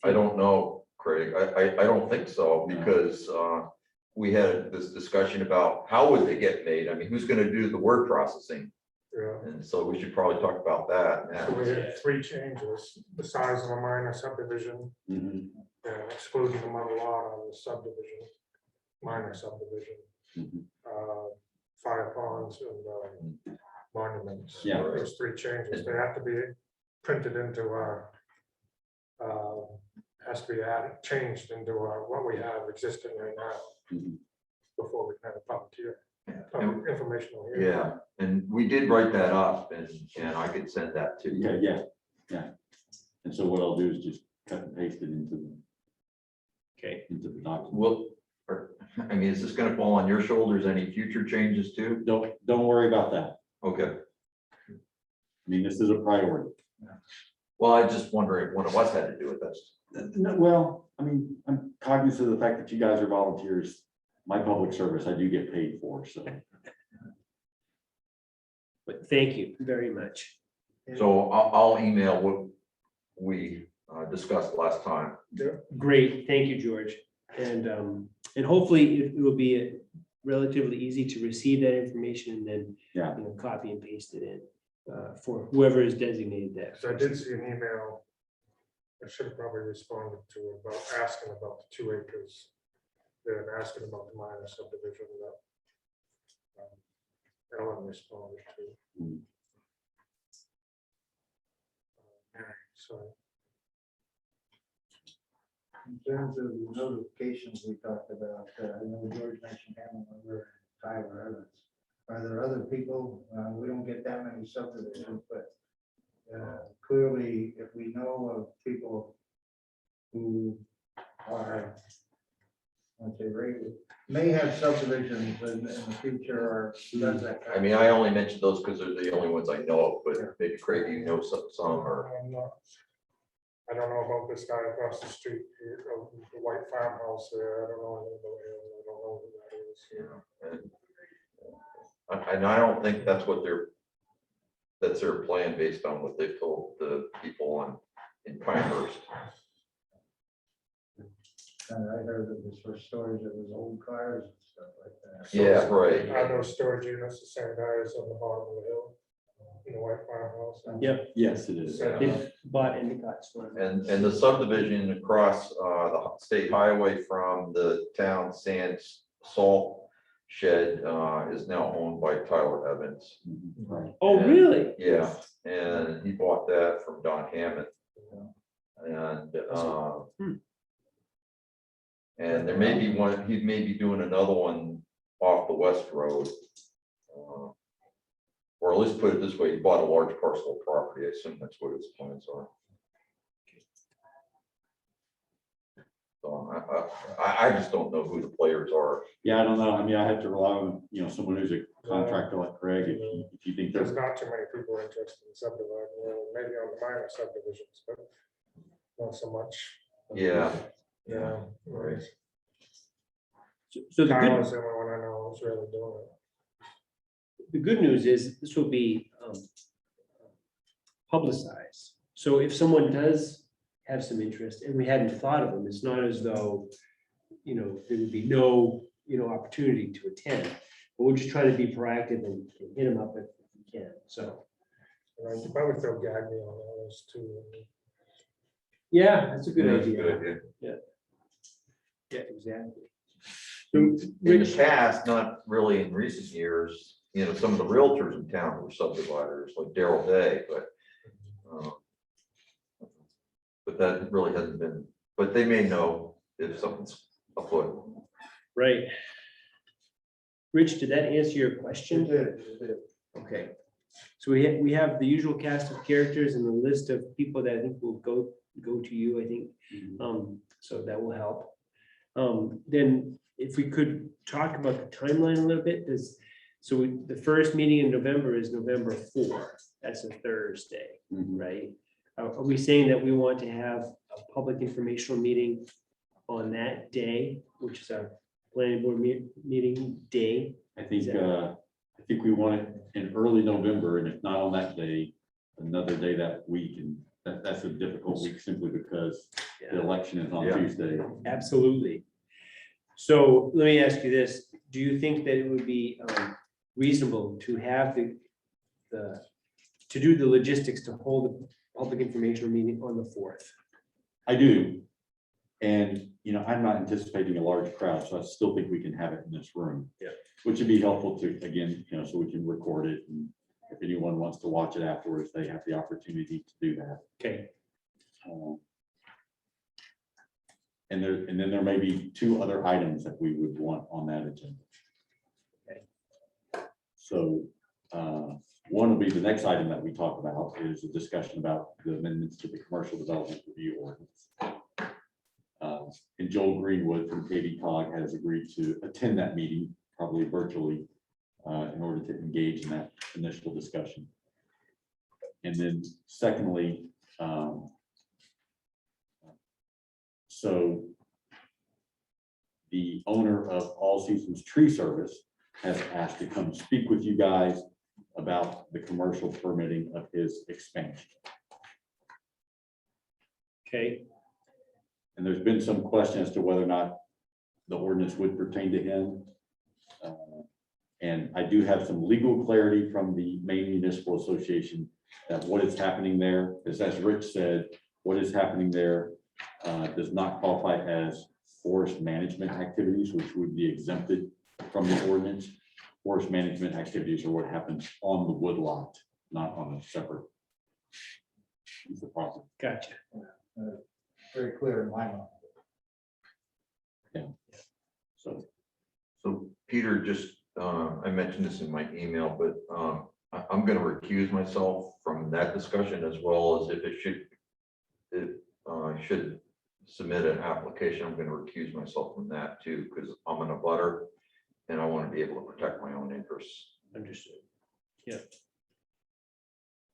I don't know, Craig. I don't think so, No. because we had this discussion about how would they get made? I mean, who's gonna do the word processing? Yeah. And so we should probably talk about that So we now. had three changes: the size of a minor subdivision, Mhm, and excluding the mother lot on the subdivision, minor subdivision, mhm. fire ponds and monuments. Yeah. Those three changes, they have to be printed into our, has to be added, changed into what we have existing right now Mhm. before we can have a public hearing, And- public informational hearing. Yeah, and we did write that up, and I could send that to you. Yeah. And so what I'll do is just cut and paste it into Okay, the document. Well, I mean, is this gonna fall on your shoulders, any future changes too? Don't worry about that. Okay, I mean, this is a priority. well, I just wonder if one of us had to do it, that's. No, well, I mean, I'm cognizant of the fact that you guys are volunteers. My public service, I do get paid for, so. but thank you very much. So I'll email what we discussed last time. Great, thank you, George. And hopefully it will be relatively easy to receive that information and then, Yeah. copy and paste it in for whoever is designated that. So I did see an email. I should have probably responded to about asking about the 2 acres. They're asking about the minor subdivision that Ellen responded to. Mm. So In terms of the notifications we talked about, I know George mentioned Hammond Lumber and Tyler Evans. Are there other people? We don't get that many subdivisions, but clearly, if we know of people who are, I'd say, may have subdivisions in the future or does that. I mean, I only mentioned those because they're the only ones I know of, but maybe Craig, you know some or. I don't know about this guy across the street, the white farmhouse there. I don't know anything about him. I don't know who that is. And I don't think that's that's their plan based on what they've told the people in Pinehurst. I heard that this was storage of his old cars and stuff like that. Yeah, right. Are those storage units the same guys on the bottom of the hill? In the white farmhouse? Yep. Yes, it is. It's bought in the cuts. And the subdivision across the state highway from the town sand salt shed is now owned by Tyler Evans. Mhm, right. Oh, really? Yeah, and he bought that from Don Hammond. And there may be one, he may be doing another one off the west road. Or at least put it this way, he bought a large parcel of property. I assume that's what his plans are. So I just don't know who the players are. Yeah, I don't know. I mean, I have to rely on, someone who's a contractor like Craig, if you think There's there's. not too many people interested in subdividing, maybe on the minor subdivisions, but not so much Yeah, Yeah. right. So the Kyle good, is the only one I know who's really doing it. the good news is this will be publicized. So if someone does have some interest and we hadn't thought of them, it's not as though, there would be no, opportunity to attend. But we're just trying to be proactive and hit them up if we can. So, And I could probably throw Gagny on that list too. yeah, that's a good Yeah, idea. idea. Yeah, exactly. In So, the Rich, past, not really in recent years, some of the realtors in town were subdividers, like Daryl Day, but that really hasn't been, but they may know if something's afoot. right. Rich, did that answer your question? It did. Okay. So we have the usual cast of characters and the list of people that I think will go to you, I think. So that will help. Then if we could talk about the timeline a little bit, the first meeting in November is November 4th. That's a Thursday, right? Are we saying that we want to have a public informational meeting on that day, which is our planning board meeting day? I think we want it in early November, and if not on that day, another day that week, and that's a difficult week simply because the election is on Yeah. Tuesday. Absolutely. So let me ask you this, do you think that it would be reasonable to have to do the logistics to hold a public informational meeting on the 4th? I do. And, I'm not anticipating a large crowd, so I still think we can have it in this room. Yeah. Which would be helpful to, again, so we can record it, and if anyone wants to watch it afterwards, they have the opportunity to do that. Okay, And then there may be two other items that we would want on that agenda. Okay. So one will be the next item that we talk about is a discussion about the amendments to the commercial development review ordinance. And Joel Greenwood from KB Cog has agreed to attend that meeting, probably virtually, in order to engage in that initial discussion. And then secondly, so the owner of All Seasons Tree Service has asked to come speak with you guys about the commercial permitting of his expansion. okay, And there's been some question as to whether or not the ordinance would pertain to him. And I do have some legal clarity from the Maine Municipal Association that what is happening there is, as Rich said, what is happening there does not qualify as forest management activities, which would be exempted from the ordinance. Forest management activities are what happens on the woodlot, not on a separate piece of property. gotcha. Very clear in my mind. So So Peter, just, I mentioned this in my email, but I'm going to recuse myself from that discussion as well as if I should submit an application, I'm going to recuse myself from that too, because I'm in a butter and I want to be able to protect my own interests. Understood. Yeah.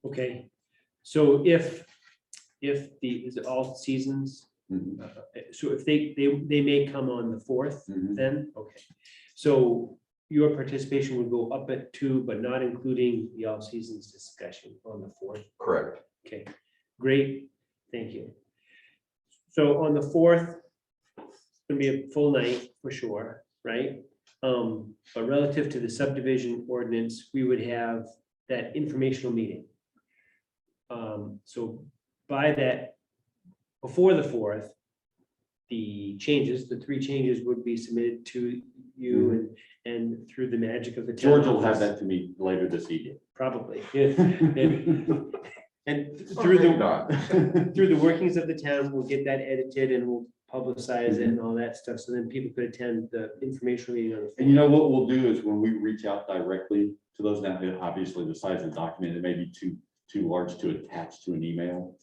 Okay, so if is it All Seasons? So if they may come on the 4th then, okay. So your participation would go up at 2, but not including the All Seasons discussion on the 4th. Correct. Okay, great, thank you. So on the 4th, it's gonna be a full night for sure, right? But relative to the subdivision ordinance, we would have that informational meeting. So by that, before the 4th, the 3 changes would be submitted to you and through the magic of the. town George will have office. that to me later this evening. Probably. And through the workings of the town, we'll get that edited and we'll publicize it and all that stuff. So then people could attend the informational meeting on the. And you know what we'll do is when we reach out directly to those, now obviously the size of the document, it may be too large to attach to an email,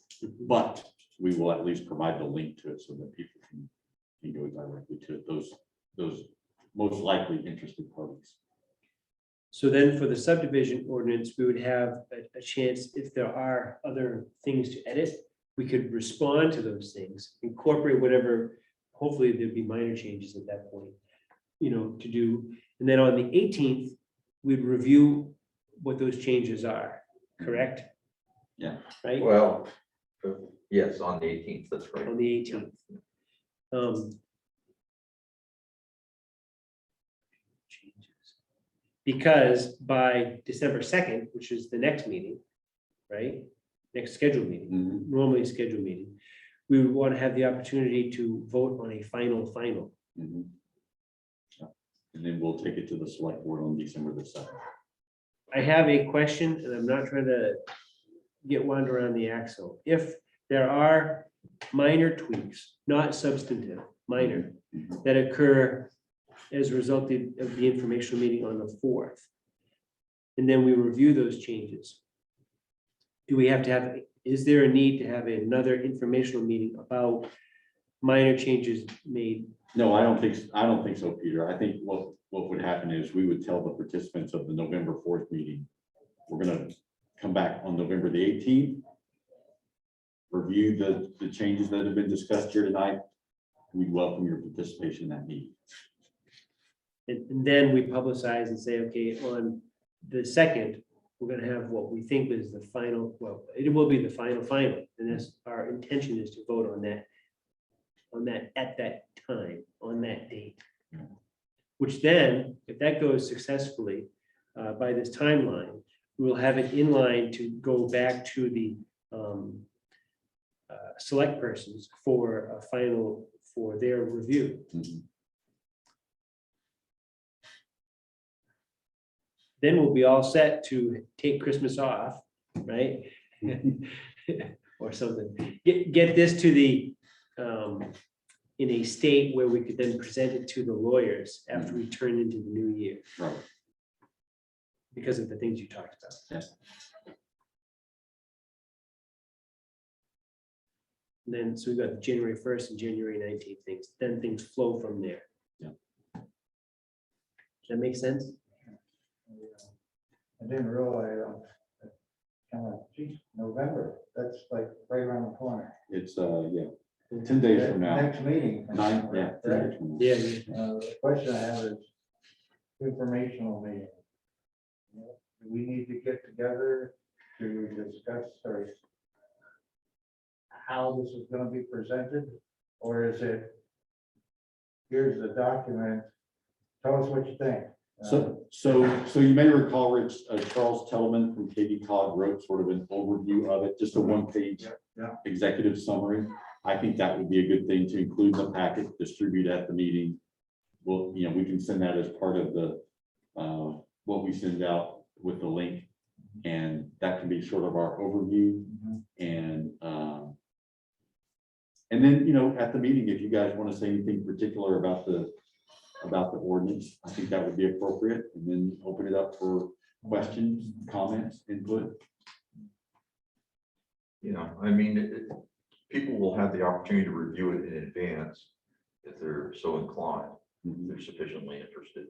but we will at least provide the link to it so that people can go directly to it, those most likely interested parties. So then for the subdivision ordinance, we would have a chance, if there are other things to edit, we could respond to those things, incorporate whatever, hopefully there'd be minor changes at that point, to do. And then on the 18th, we'd review what those changes are, correct? Yeah. Right? Well, yes, on the 18th, that's right. On the 18th. Because by December 2nd, which is the next meeting, right? Next scheduled meeting, Mhm. normally scheduled meeting, we would want to have the opportunity to vote on a final. Mhm. And then we'll take it to the select board on December the 7th. I have a question, and I'm not trying to get wound around the axle. If there are minor tweaks, not substantive, minor, Mhm. that occur as a result of the informational meeting on the 4th, and then we review those changes, is there a need to have another informational meeting about minor changes made? No, I don't think so, Peter. I think what would happen is we would tell the participants of the November 4th meeting, we're gonna come back on November the 18th, review the changes that have been discussed here tonight. We welcome your participation in that meeting. And then we publicize and say, okay, on the 2nd, we're gonna have what we think is the final, well, it will be the final, and that's our intention is to vote on that at that time, on that date. Which then, if that goes successfully by this timeline, we will have it in line to go back to the select persons for a final, for their review. Mhm. Then we'll be all set to take Christmas off, right? Or something. Get this to the, in a state where we could then present it to the lawyers after we turn into the new year, Right. because of the things you talked about. Yes. And then, so we've got the January 1st and January 19th things, then things flow from there. Yeah. Does that make sense? I didn't realize, geez, November, that's like right around the corner. It's, 10 days from now. Next meeting. 9, yeah. 10 days from now. Yeah, The question I have is informational meeting. Do we need to get together to discuss or how this is gonna be presented? Or is it, here's the document, tell us what you think? So you may recall, Rich, Charles Tellman from Katie Todd wrote sort of an overview of it, just a one-page Yeah. executive summary. I think that would be a good thing to include in the packet, distribute at the meeting. Well, we can send that as part of the, what we send out with the link. And that can be sort of our overview. Mhm. And then, at the meeting, if you guys want to say anything particular about the ordinance, I think that would be appropriate, and then open it up for questions, comments, input. I mean, people will have the opportunity to review it in advance if they're so inclined, if they're sufficiently interested.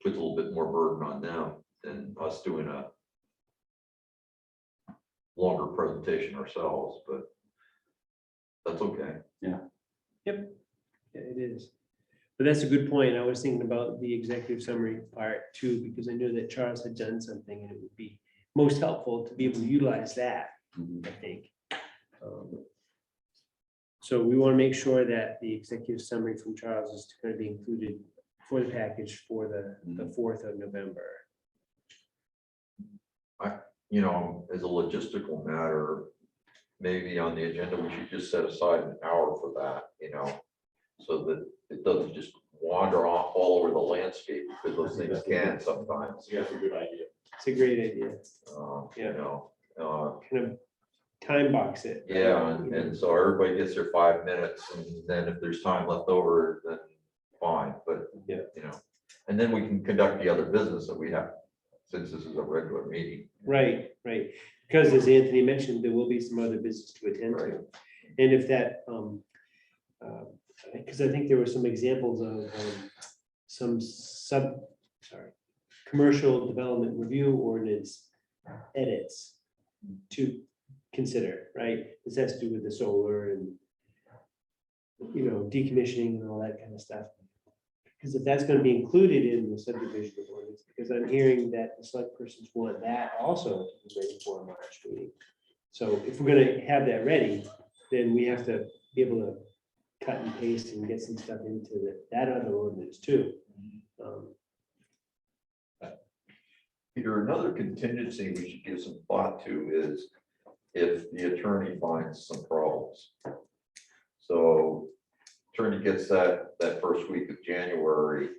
Puts a little bit more burden on them than us doing a longer presentation ourselves, but that's okay. Yeah, it is. But that's a good point. I was thinking about the executive summary part too, because I knew that Charles had done something and it would be most helpful to be able to utilize that, Mhm. I think. So we want to make sure that the executive summary from Charles is going to be included for the package for the 4th of November. As a logistical matter, maybe on the agenda, we should just set aside an hour for that, so that it doesn't just wander off all over the landscape, because those things can sometimes. That's a good idea. It's a great idea. Kind of time box it. Yeah, and so everybody gets their 5 minutes, and then if there's time left over, then fine, but, Yeah. and then we can conduct the other business that we have, since this is a regular meeting. Right. Because as Anthony mentioned, there will be some other business to attend to. And if that, because I think there were some examples of some commercial development review ordinance edits to consider, right? This has to do with the solar and, you know, decommissioning and all that kind of stuff. Because if that's gonna be included in the subdivision ordinance, because I'm hearing that the select persons want that also to be ready for a March meeting. So if we're gonna have that ready, then we have to be able to cut and paste and get some stuff into that other ordinance too. Peter, another contingency we should give some thought to is if the attorney finds some problems. So attorney gets that first week of January.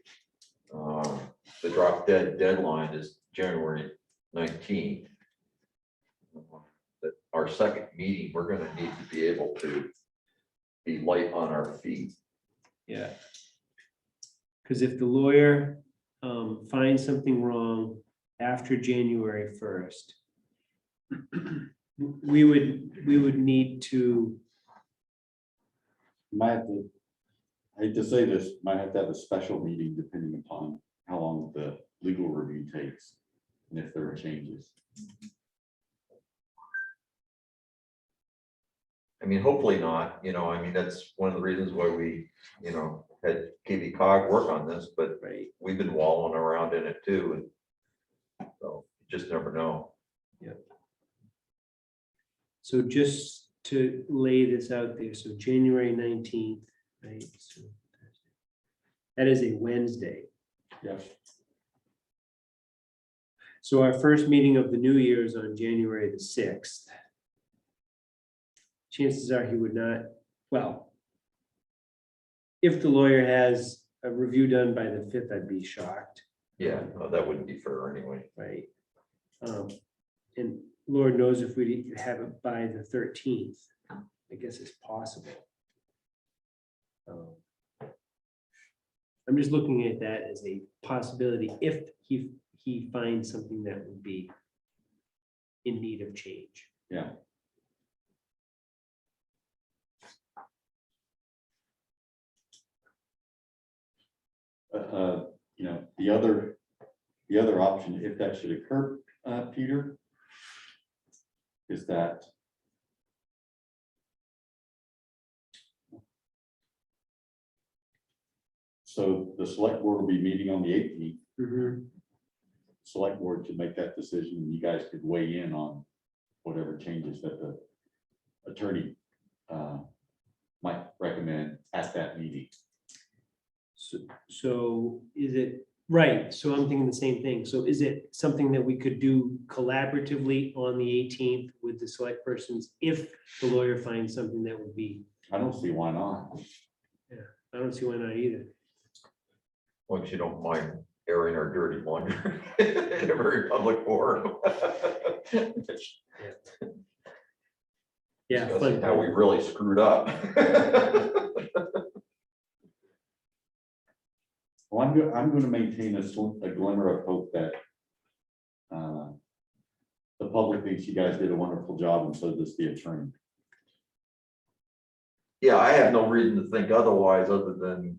The drop dead deadline is January 19th. That our second meeting, we're gonna need to be able to be light on our feet. Yeah. Because if the lawyer finds something wrong after January 1st, we would need to, Might have to, I hate to say this, might have to have a special meeting depending upon how long the legal review takes and if there are changes. I mean, hopefully not, you know, I mean, that's one of the reasons why we, you know, had KB Cog work on this, but right, we've been wallowing around in it too, and so you just never know. so just to lay this out there, so January 19th, right? So that is a Wednesday. Yes. So our first meeting of the new year is on January the 6th. Chances are he would not, well, if the lawyer has a review done by the 5th, I'd be shocked, Yeah, no, that wouldn't be fair anyway. right? And Lord knows if we have it by the 13th, I guess it's possible. I'm just looking at that as a possibility if he finds something that would be in need of change. Yeah. You know, the other option, if that should occur, Peter, is that so the select board will be meeting on the 18th. Select board should make that decision, and you guys could weigh in on whatever changes that the attorney might recommend at that meeting. So is it, right, so I'm thinking the same thing. So is it something that we could do collaboratively on the 18th with the select persons if the lawyer finds something that would be, I don't see why not. I don't see why not either. Once you don't mind airing our dirty laundry in a very public forum. Yeah, Discussing fun. how we really screwed up. Well, I'm going to maintain a glimmer of hope that the public thinks you guys did a wonderful job, and so does the attorney. Yeah, I have no reason to think otherwise, other than,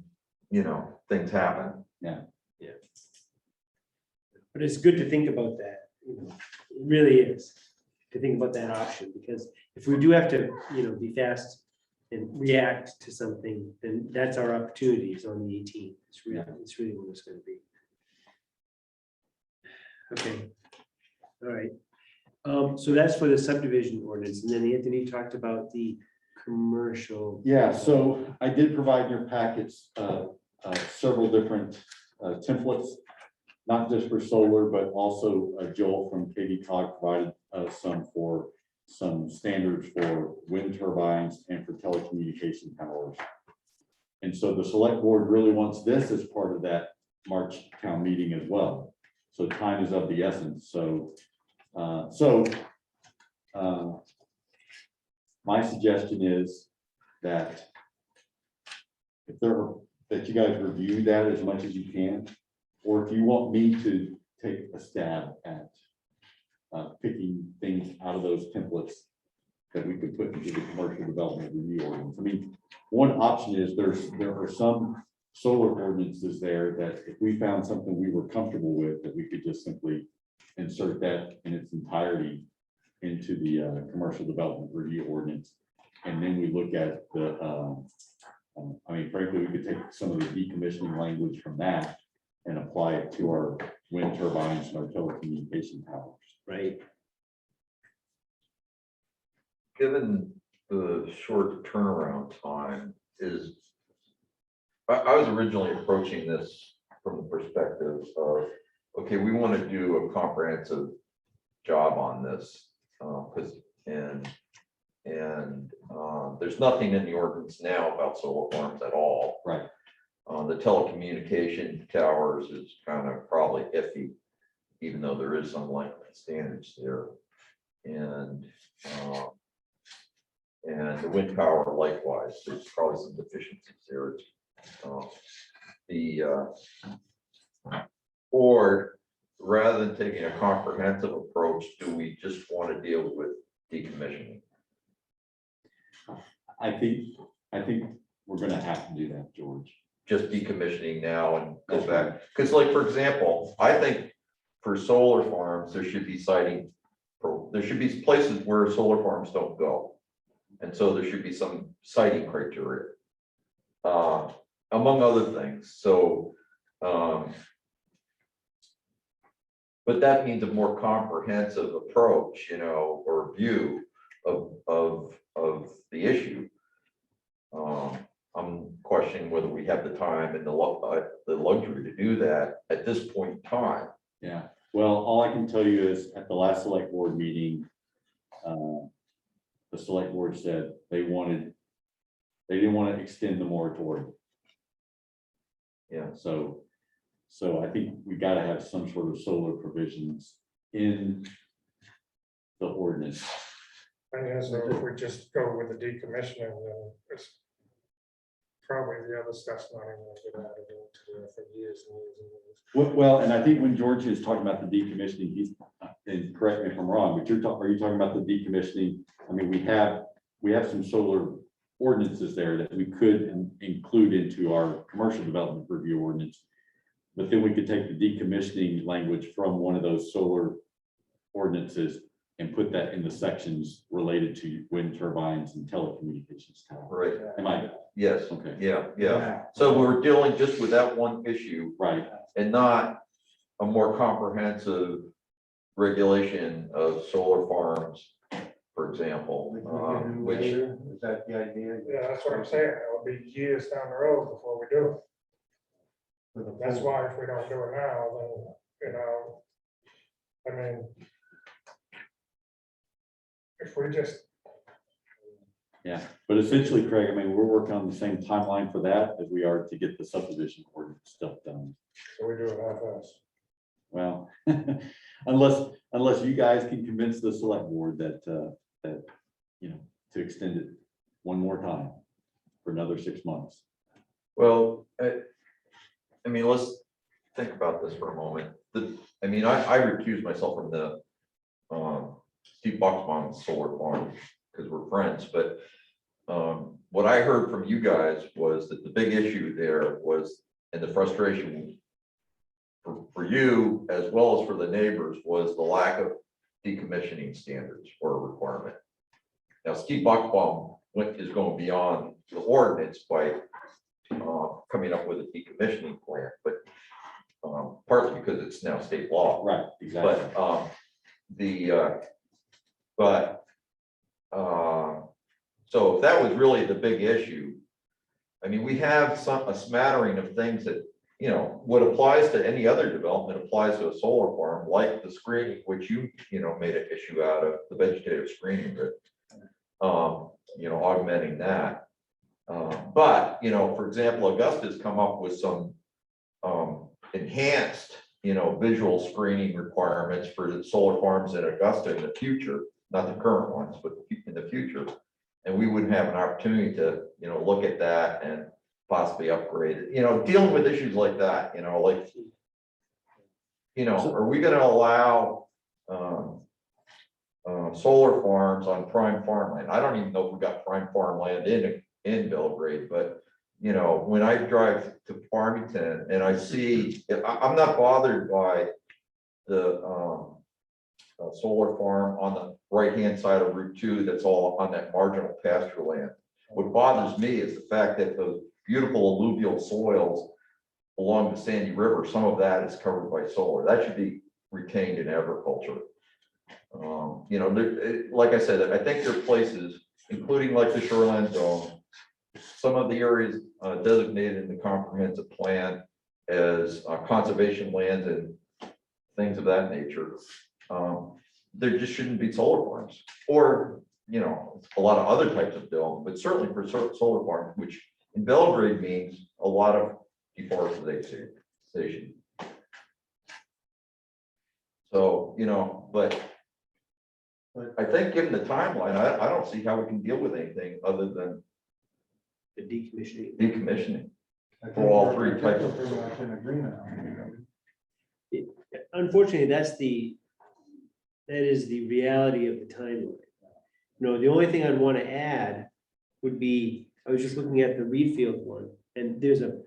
you know, things happen. But it's good to think about that, you know, it really is, to think about that option, because if we do have to, you know, be fast and react to something, then that's our opportunities on the 18th. It's really what it's gonna be. Okay, all right. So that's for the subdivision ordinance, and then Anthony talked about the commercial. Yeah, so I did provide in your packets several different templates, not just for solar, but also Joel from KD Cog provided some standards for wind turbines and for telecommunication towers. And so the select board really wants this as part of that March town meeting as well. So time is of the essence. So my suggestion is that that you guys review that as much as you can, or if you want me to take a stab at picking things out of those templates that we could put into the commercial development review ordinance. I mean, one option is there are some solar ordinances there that if we found something we were comfortable with, that we could just simply insert that in its entirety into the commercial development review ordinance. And then we look at the, I mean, frankly, we could take some of the decommissioning language from that and apply it to our wind turbines and our telecommunication towers. Right. Given the short turnaround time is, I was originally approaching this from the perspective of, okay, we want to do a comprehensive job on this. Because, there's nothing in the ordinance now about solar farms at all. Right. The telecommunication towers is kind of probably iffy, even though there is some like standards there. And the wind power likewise, there's probably some deficiencies there. Or rather than taking a comprehensive approach, do we just want to deal with decommissioning? I think we're gonna have to do that, George. Just decommissioning now and go back? Because like, for example, I think for solar farms, there should be siting. There should be places where solar farms don't go. And so there should be some siting criteria, among other things. So, but that means a more comprehensive approach, you know, or view of the issue. I'm questioning whether we have the time and the luxury to do that at this point in time. Yeah, well, all I can tell you is at the last select board meeting, the select board said they didn't want to extend the moratorium. Yeah. So I think we got to have some sort of solar provisions in the ordinance. And yeah, so if we just go with the decommissioning, then it's probably the other stuff's not even gonna get added into there for years and years and years. Well, and I think when George is talking about the decommissioning, he's, and correct me if I'm wrong, but are you talking about the decommissioning? I mean, we have some solar ordinances there that we could include into our commercial development review ordinance. But then we could take the decommissioning language from one of those solar ordinances and put that in the sections related to wind turbines and telecommunications towers. Right. Am I? Yes. Okay. Yeah. So we're dealing just with that one issue Right. and not a more comprehensive regulation of solar farms, for example, which, Is that the idea? Yeah, that's what I'm saying. It'll be years down the road before we do it. That's why if we don't do it now, then, you know, I mean, if we just, Yeah, but essentially, Craig, I mean, we're working on the same timeline for that as we are to get the subdivision ordinance stuff done. so we do it half-assed. Well, unless you guys can convince the select board that, you know, to extend it one more time for another 6 months. well, I mean, let's think about this for a moment. I mean, I recuse myself from the Steve Bucksbaum's solar farm because we're friends, but what I heard from you guys was that the big issue there was, and the frustration for you as well as for the neighbors, was the lack of decommissioning standards or a requirement. Now, Steve Bucksbaum is going beyond the ordinance by coming up with a decommissioning plan, but partly because it's now state law. Right, exactly. So if that was really the big issue, I mean, we have a smattering of things that, you know, what applies to any other development applies to a solar farm, like the screening, which you know, made an issue out of the vegetative screening, but, you know, augmenting that. But, you know, for example, Augusta's come up with some enhanced, you know, visual screening requirements for the solar farms in Augusta in the future, not the current ones, but in the future. And we wouldn't have an opportunity to, you know, look at that and possibly upgrade it, you know, dealing with issues like that, you know, like, you know, are we gonna allow solar farms on prime farmland? I don't even know if we got prime farmland in Belgrade, but you know, when I drive to Farmington and I see, I'm not bothered by the solar farm on the right-hand side of Route 2 that's all on that marginal pasture land. What bothers me is the fact that those beautiful alluvial soils along the Sandy River, some of that is covered by solar. That should be retained in agriculture. You know, like I said, I think there are places, including like the shoreline zone, some of the areas designated in the comprehensive plan as conservation lands and things of that nature. There just shouldn't be solar farms, or, you know, a lot of other types of development, but certainly for solar farms, which in Belgrade means a lot of deforestation. So, you know, but I think given the timeline, I don't see how we can deal with anything other than The decommissioning. decommissioning. I think For all we're- three I think types we're of- pretty much in agreement on it. Unfortunately, that is the reality of the timeline. You know, the only thing I'd want to add would be, I was just looking at the Reedfield one, and there's a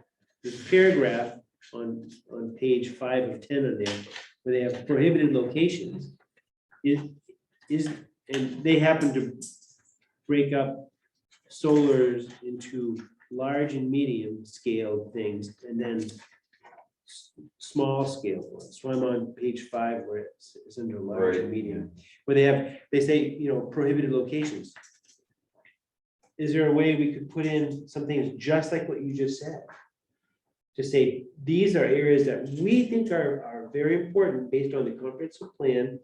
paragraph on page 5 of 10 of there, where they have prohibited locations. And they happen to break up solars into large and medium scale things, and then small scale ones. So I'm on page 5 where it's under large and Right. medium, where they say, you know, prohibited locations. Is there a way we could put in something just like what you just said? To say, these are areas that we think are very important based on the comprehensive plan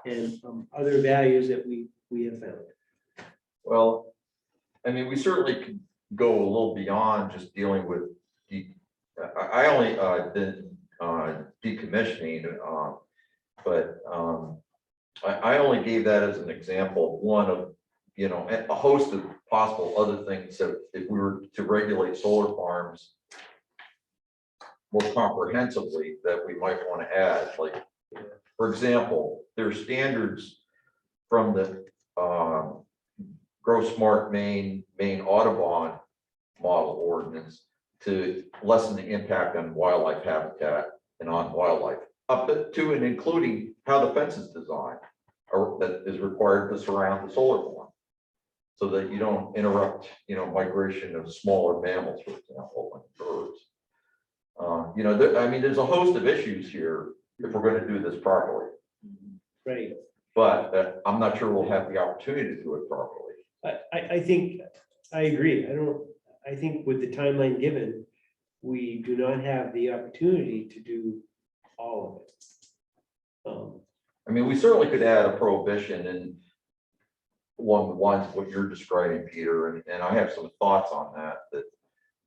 and other values that we have found. Well, I mean, we certainly could go a little beyond just dealing with I only did decommissioning, but I only gave that as an example, one of, you know, a host of possible other things that if we were to regulate solar farms more comprehensively, that we might want to add, like, for example, there are standards from the Grow Smart Maine Audubon model ordinance to lessen the impact on wildlife habitat and on wildlife, up to and including how the fence is designed, or that is required to surround the solar farm, so that you don't interrupt, you know, migration of smaller mammals, for example, like birds. You know, I mean, there's a host of issues here if we're going to do this properly, Right. but I'm not sure we'll have the opportunity to do it properly. I think, I agree. I think with the timeline given, we do not have the opportunity to do all of it. I mean, we certainly could add a prohibition and along the lines of what you're describing, Peter, and I have some thoughts on that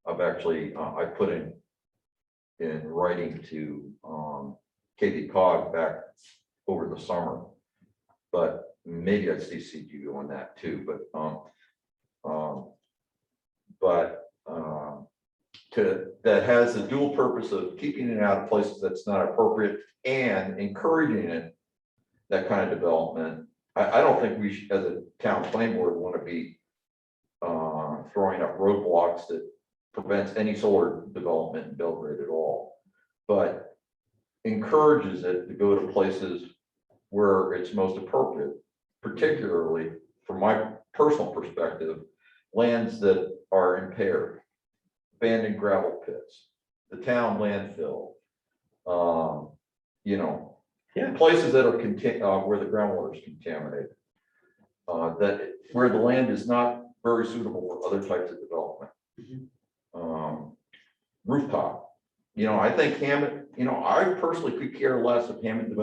I've actually, I put in writing to Katie Cog back over the summer, but maybe I'd CC'd you on that too, that has the dual purpose of keeping it out of places that's not appropriate and encouraging it, that kind of development. I don't think we should, as a town planning board, want to be throwing up roadblocks that prevents any solar development in Belgrade at all, but encourages it to go to places where it's most appropriate, particularly from my personal perspective, lands that are impaired, abandoned gravel pits, the town landfill, you know, Yeah. places that are where the groundwater is contaminated, that where the land is not very suitable for other types of development. Rooftop, you know, I think Hammond, you know, I personally could care less if Hammond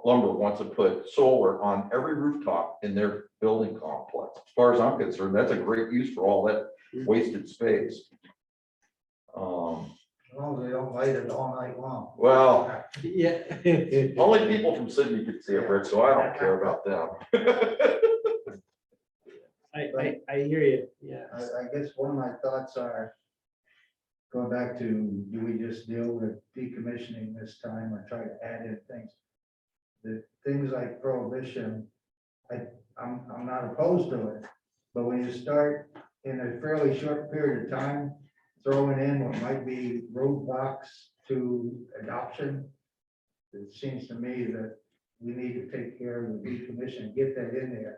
Lumber wants to put solar on every rooftop in their building complex. As far as I'm concerned, that's a great use for all that wasted space. As long as they don't light it all night long. Well, Yeah. only people from Sydney could see it, Rick, so I don't care about them. I hear you, yeah. I guess one of my thoughts are, going back to, do we just deal with decommissioning this time or try to add in things? The things like prohibition, I'm not opposed to it, but when you start in a fairly short period of time, throwing in what might be roadblocks to adoption, it seems to me that we need to take care of the decommission, get that in there.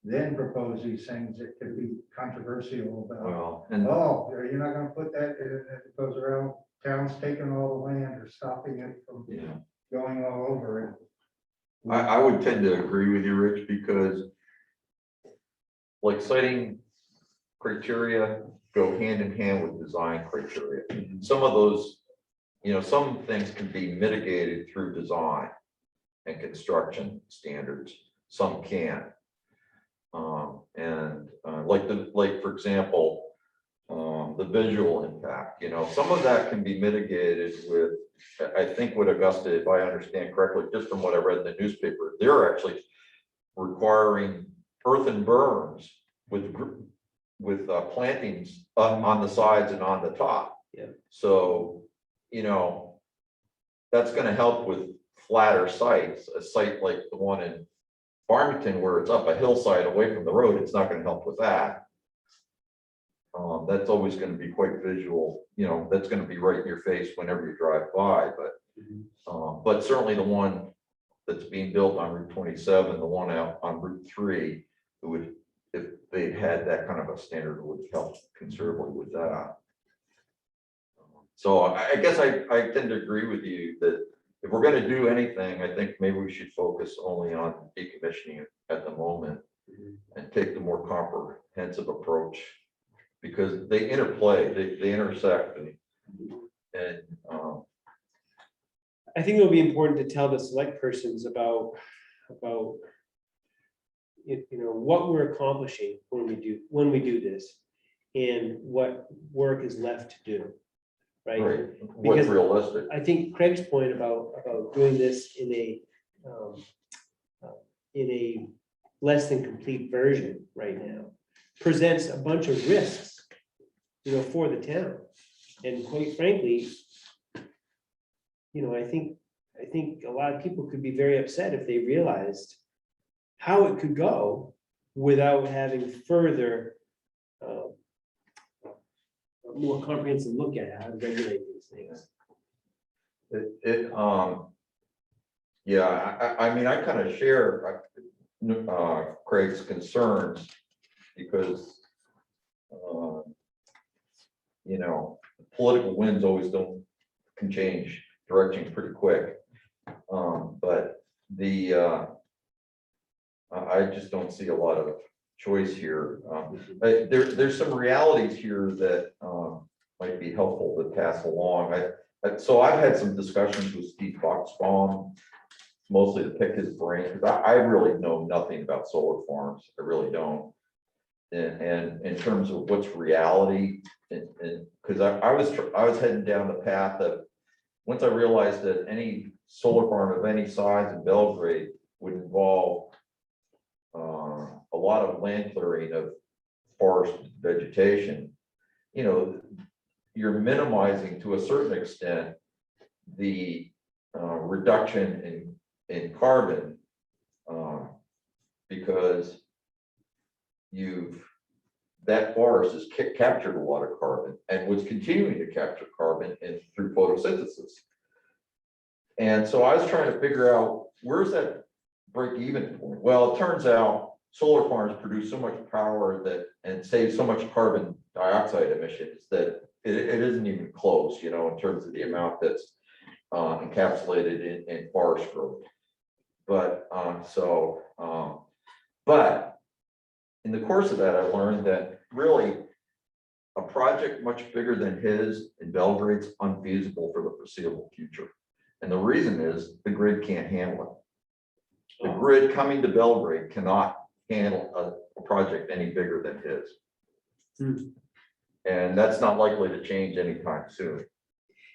Then propose these things that could be controversial about, Well, and oh, you're not gonna put that, it goes around, town's taking all the land or stopping it from yeah, going all over it. I would tend to agree with you, Rich, because like citing criteria go hand in hand with design criteria. Some of those, some things can be mitigated through design and construction standards, some can't. Like for example, the visual impact, some of that can be mitigated with, I think what Augusta, if I understand correctly, just from what I read in the newspaper, they're actually requiring earthen berms with plantings on the sides and on the top. Yeah. So, that's gonna help with flatter sites, a site like the one in Farmington where it's up a hillside away from the road, it's not gonna help with that. That's always gonna be quite visual, that's gonna be right in your face whenever you drive by, but certainly the one that's being built on Route 27, the one out on Route 3, it would, if they had that kind of a standard, it would help considerably with that. So I guess I tend to agree with you that if we're going to do anything, I think maybe we should focus only on decommissioning it at the moment and take the more comprehensive approach, because they interplay, they intersect, and I think it'll be important to tell the select persons about what we're accomplishing when we do this, and what work is left to do, right? right, what's Because realistic. I think Craig's point about doing this in a less than complete version right now presents a bunch of risks, for the town. And quite frankly, I think a lot of people could be very upset if they realized how it could go without having further more comprehensive look at how to regulate these things. Yeah, I mean, I kind of share Craig's concerns, because political winds always can change directions pretty quick. But I just don't see a lot of choice here. There's some realities here that might be helpful to pass along. So I've had some discussions with Steve Foxbaum, mostly to pick his brain, because I really know nothing about solar farms. I really don't. And in terms of what's reality, and because I was heading down the path of, once I realized that any solar farm of any size in Belgrade would involve a lot of land clearing of forest vegetation, you're minimizing to a certain extent the reduction in carbon, because that forest has captured a lot of carbon and was continuing to capture carbon through photosynthesis. And so I was trying to figure out, where's that break even point? Well, it turns out solar farms produce so much power and save so much carbon dioxide emissions that it isn't even close, in terms of the amount that's encapsulated in forest growth. But in the course of that, I learned that really a project much bigger than his in Belgrade's unfeasible for the foreseeable future. And the reason is the grid can't handle it. The grid coming to Belgrade cannot handle a project any bigger than his. And that's not likely to change anytime soon.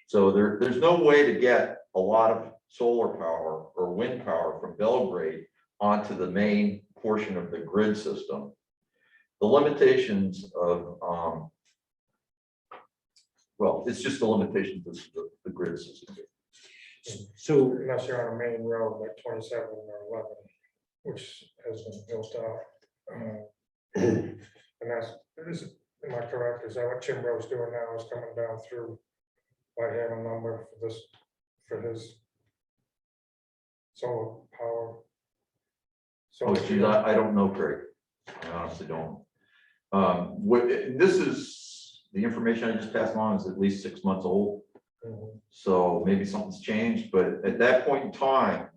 So there's no way to get a lot of solar power or wind power from Belgrade onto the main portion of the grid system. The limitations of, well, it's just the limitations of the grid system. So, Unless you're on a main road like 27 or 11, which has been built out. And am I correct? Is that what Chimbro's doing now, is coming down through Whitehaven lumber for his solar So Oh, if geez, you- I don't know, Craig. I honestly don't. This is, the information I just passed on is at least 6 months old. Mhm. So maybe something's changed, but at that point in time,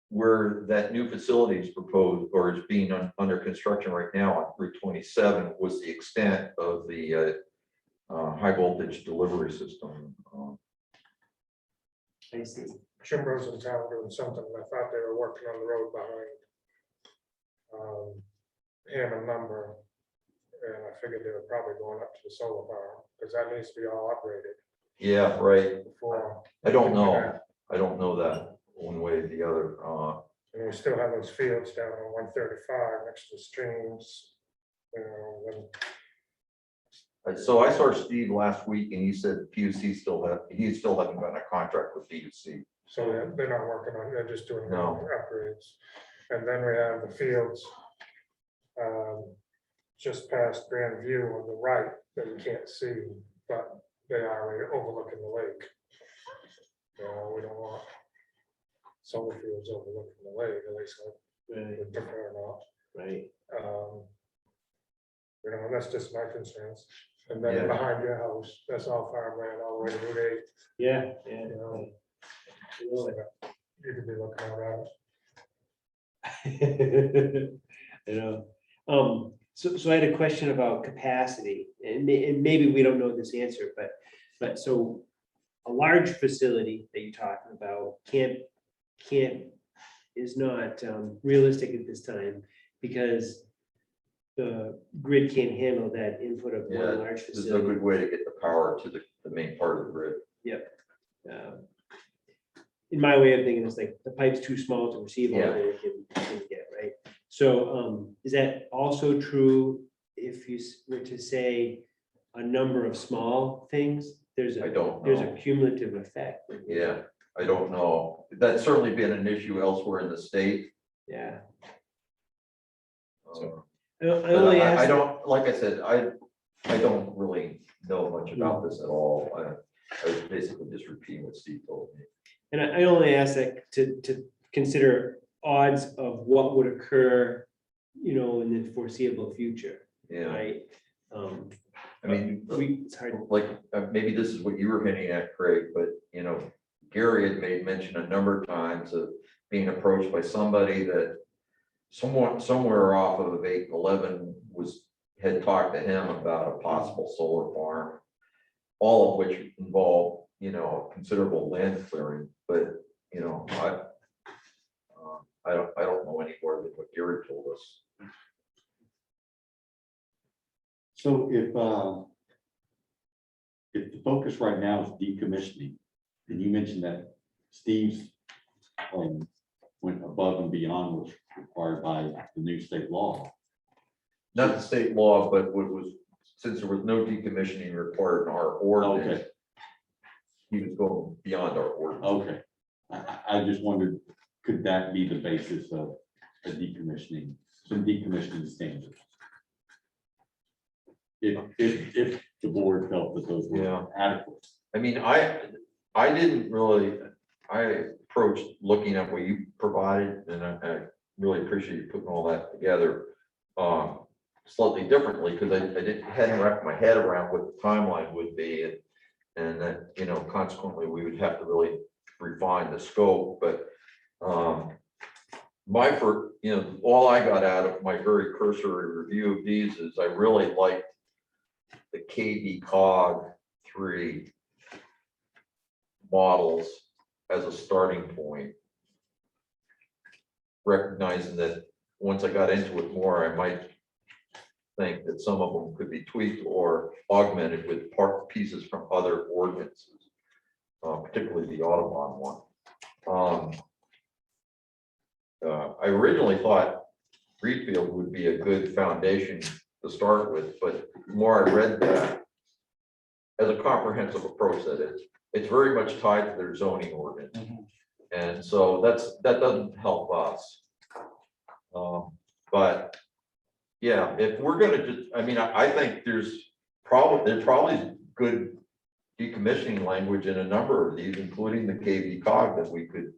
where that new facility is proposed or is being under construction right now on Route 27 was the extent of the high voltage delivery system. I see. Jim Rosenthal doing something, and I thought they were working on the road behind Hammond number. And I figured they were probably going up to the solar farm, because that needs to be all upgraded Yeah, right. before. I don't know. I don't know that one way or the other. And we still have those fields down on 135 next to the streams. You know, and So I saw Steve last week and he said PUC he still hasn't gotten a contract with PUC. so they're not working on, they're just doing No. upgrades. And then we have the fields just past Grand View on the right that we can't see, but they are overlooking the lake. You know, we don't want solar fields overlooking the lake, at least I Right, would prefer not. right. You know, that's just my concerns. And then Yeah. behind your house, that's all farmland all the way to Route 8. Yeah, yeah. You know. Really. You could be looking at You know, so I had a question about capacity, and maybe we don't know this answer, but so a large facility that you're talking about is not realistic at this time because the grid can't handle that input of Yeah, one large this is a facility. good way to get the power to the main part of the grid. In my way of thinking, it's like the pipe's too small to receive all Yeah. that it can get, right? So is that also true if you were to say a number of small things? There's I a don't there's a know. cumulative effect. Yeah, I don't know. That's certainly been an issue elsewhere in the state. Yeah. Uh, I But only I asked, don't, like I said, I don't really know much about this at all. I was basically just repeating what Steve told me. and I only asked that to consider odds of what would occur, you know, in the foreseeable future, Yeah, right? I mean, It's hard. like, maybe this is what you were hinting at, Craig, but, you know, Gary had made mention a number of times of being approached by somebody that somewhere off of 811 had talked to him about a possible solar farm, all of which involve, you know, considerable land clearing, but, you know, I don't know any more than what Gary told us. So if the focus right now is decommissioning, and you mentioned that Steve's went above and beyond what's required by the new state law. Not the state law, but what was, since there was no decommissioning required in our ordinance, Okay, he was going beyond our ordinance. okay. I just wondered, could that be the basis of a decommissioning, some decommissioning standards? If the board felt that those Yeah. were adequate. I mean, I didn't really, I approached looking at what you provided, and I really appreciate you putting all that together slightly differently, because hadn't wrapped my head around what the timeline would be, and that, you know, consequently, we would have to really refine the scope, but you know, all I got out of my very cursory review of these is I really liked the KV cog 3 models as a starting point. Recognizing that once I got into it more, I might think that some of them could be tweaked or augmented with pieces from other ordinances, particularly the Audubon one. I originally thought Reedfield would be a good foundation to start with, but the more I read that, as a comprehensive approach, that it's very much tied to their zoning ordinance. And so that doesn't help us. But yeah, if we're gonna just, I mean, I think there's probably good decommissioning language in a number of these, including the KV cog that we could,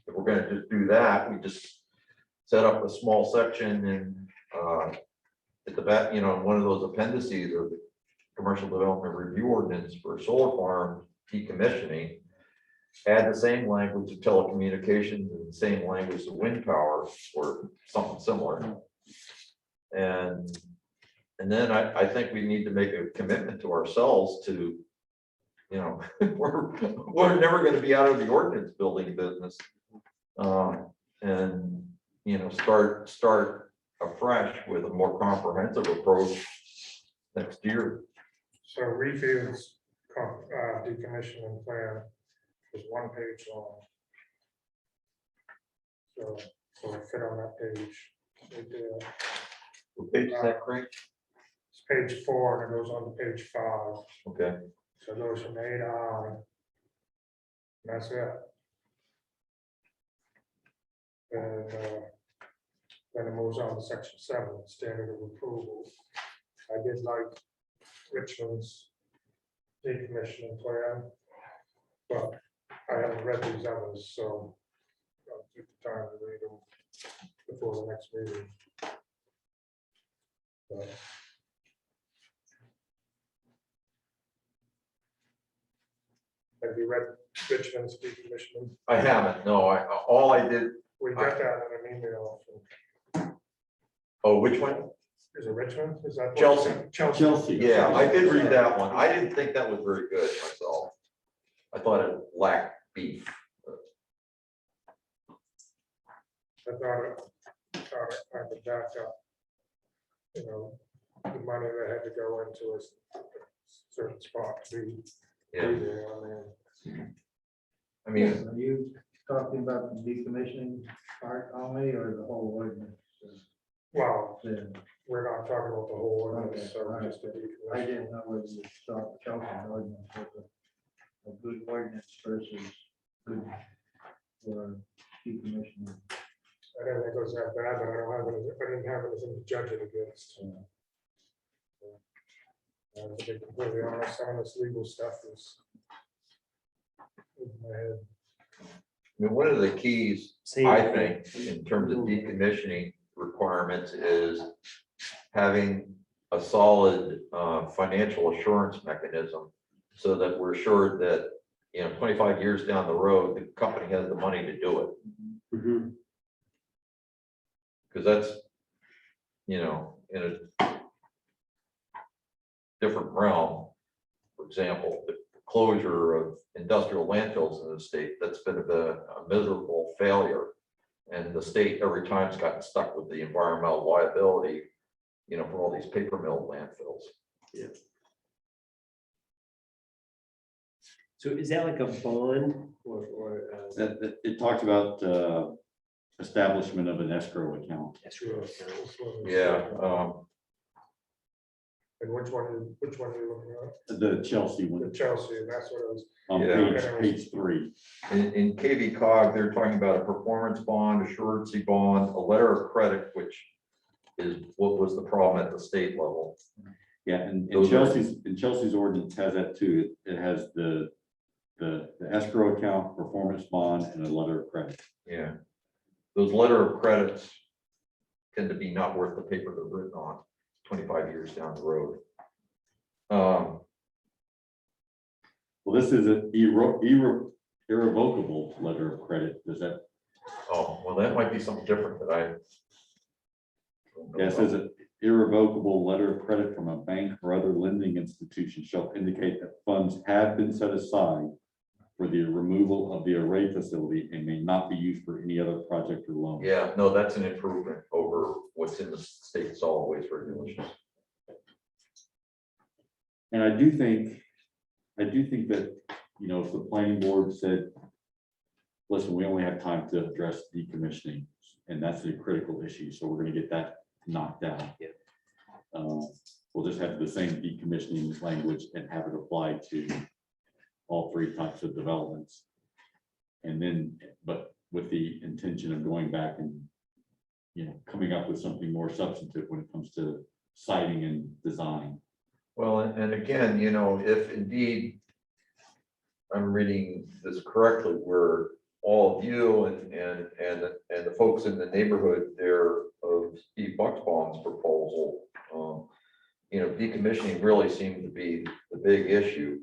if we're gonna just do that, we just set up a small section and at the back, you know, one of those appendices or the commercial development review ordinance for solar farm decommissioning, add the same language of telecommunications and the same language of wind power or something similar. And then I think we need to make a commitment to ourselves to, you know, we're never going to be out of the ordinance building business. And, you know, start afresh with a more comprehensive approach next year. So Refield's decommissioning plan is 1 page long. So it fit on that page. It did. What page is that, Craig? It's page 4 and it goes on to page 5. Okay. So it goes from A to I. And that's it. And then it moves on to section 7, standard of approval. I did like Richmond's decommissioning plan, but I haven't read these others, so I'll take the time to read them before the next meeting. But have you read Richmond's decommissioning? I haven't, no, all I did, We got that in an email from, oh, which one? is it Richmond? Is that? what- Chelsea. Chelsea. Yeah, I did read that one. I didn't think that was very good myself. I thought it lacked beef. I thought it kind of backed up. You know, the money that had to go into a certain spot to be Yeah, there. I mean, I mean, Are you talking about the decommissioning part only or the whole ordinance? well, Then we're not talking about the whole ordinance, Okay, so all right. just the I decommission. didn't know whether you thought the Chelsea ordinance was a good ordinance versus good for decommissioning. I don't think it was that bad, but I didn't have anything to judge it against. To be completely honest, some of this legal stuff is in my head. I mean, one of the keys, Same. I think, in terms of decommissioning requirements is having a solid financial assurance mechanism so that we're sure that, you know, 25 years down the road, the company has the money to do it. Mhm. Because that's, you know, in a different realm. For example, the closure of industrial landfills in the state, that's been a miserable failure. And the state every time's gotten stuck with the environmental liability, you know, for all these paper mill landfills. So is that like a bond or? It talks about establishment of an escrow account. Escrow account? This one is- Yeah, And which one are you looking at? The Chelsea The one Chelsea, and that's what I was, on Yeah. page 3. in KV cog, they're talking about a performance bond, a surety bond, a letter of credit, which is what was the problem at the state level. Yeah, and Those are- Chelsea's ordinance has that too. It has the escrow account, performance bond, and a letter of credit. Yeah. Those letter of credits tend to be not worth the paper they're written on 25 years down the road. Well, this is an irrevocable letter of credit. Does that, Oh, well, that might be something different that I. don't know yeah, it says about. an irrevocable letter of credit from a bank or other lending institution shall indicate that funds have been set aside for the removal of the array facility and may not be used for any other project or loan. Yeah, no, that's an improvement over what's in the state solid waste regulations. And I do think that, you know, if the planning board said, listen, we only have time to address decommissioning, and that's a critical issue, so we're gonna get that knocked down. Yeah. We'll just have the same decommissioning language and have it apply to all 3 types of developments. And then, but with the intention of going back and, you know, coming up with something more substantive when it comes to siting and design. Well, and again, you know, if indeed I'm reading this correctly, where all of you and the folks in the neighborhood there of Steve Bucksbaum's proposal. You know, decommissioning really seemed to be the big issue.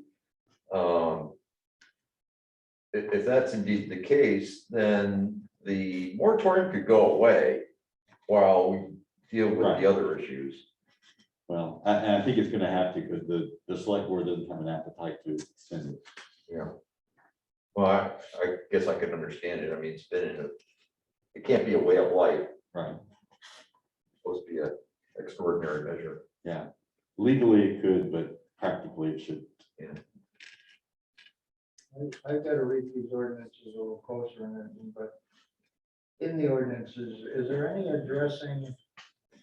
If that's indeed the case, then the moratorium could go away while we deal with the other issues. Well, I think it's gonna have to, because the select board doesn't have an appetite to extend it. Yeah. Well, I guess I can understand it. I mean, it's been it can't be a way of life. Right. It's supposed to be an extraordinary measure. Yeah. Legally it could, but practically it shouldn't. I've got to read these ordinances a little closer and everything, but in the ordinances, is there any addressing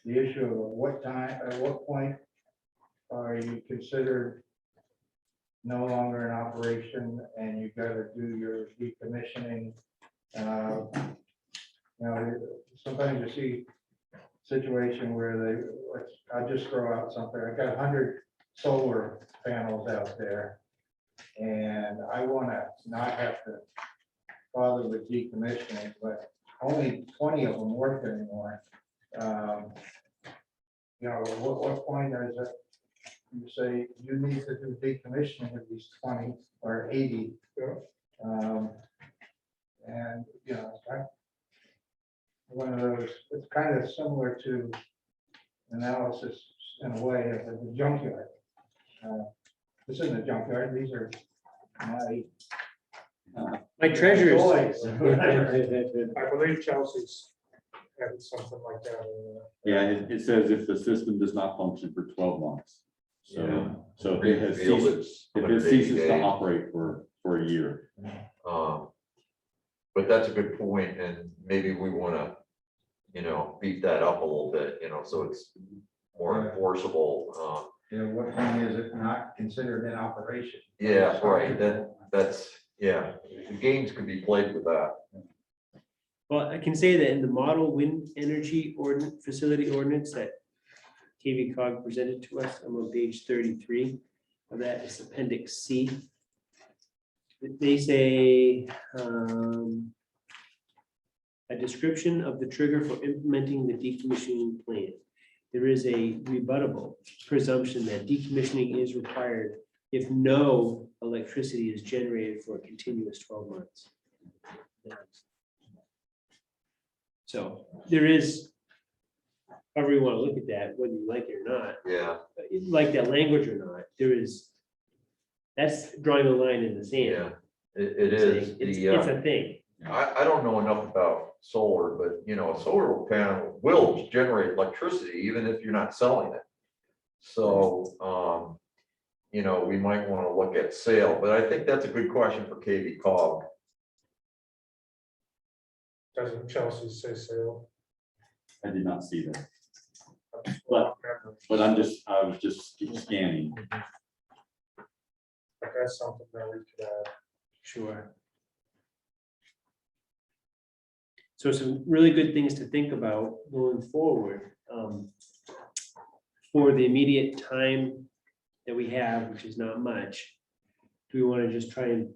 the issue of what time, at what point are you considered no longer in operation and you've got to do your decommissioning? You know, sometimes you see situation where I'll just throw out something. I got 100 solar panels out there, and I want to not have to bother with decommissioning, but only 20 of them work anymore. You know, what point is it? You say you need to do decommissioning of these 20 or 80. And, you know, one of those, it's kind of similar to analysis in a way of the junkyard. This isn't a junkyard, these are My treasures. toys. I believe Chelsea's had something like that. Yeah, it says if the system does not function for 12 months. Yeah. So if it has Greenfield, ceased, it's if it 180 ceases to days. operate for a year. But that's a good point, and maybe we want to, you know, beat that up a little bit, you know, so it's more Yeah. enforceable. You know, what point is it not considered in operation? Yeah, right, that's, yeah, the games could be played with that. Well, I can say that in the model wind energy facility ordinance that KV cog presented to us, I'm on page 33 of that, it's appendix C. They say a description of the trigger for implementing the decommissioning plan. There is a rebuttable presumption that decommissioning is required if no electricity is generated for a continuous 12 months. So there is, however you want to look at that, whether you like it or not, Yeah, like that language or not, there is, that's drawing a line in the sand. yeah, it is. It's a thing. I don't know enough about solar, but you know, a solar panel will generate electricity even if you're not selling it. So, you know, we might want to look at sale, but I think that's a good question for KV cog. Doesn't Chelsea say sale? I did not see that. But I was just scanning. But that's something that we could add. Sure. So some really good things to think about going forward. For the immediate time that we have, which is not much, do we want to just try and,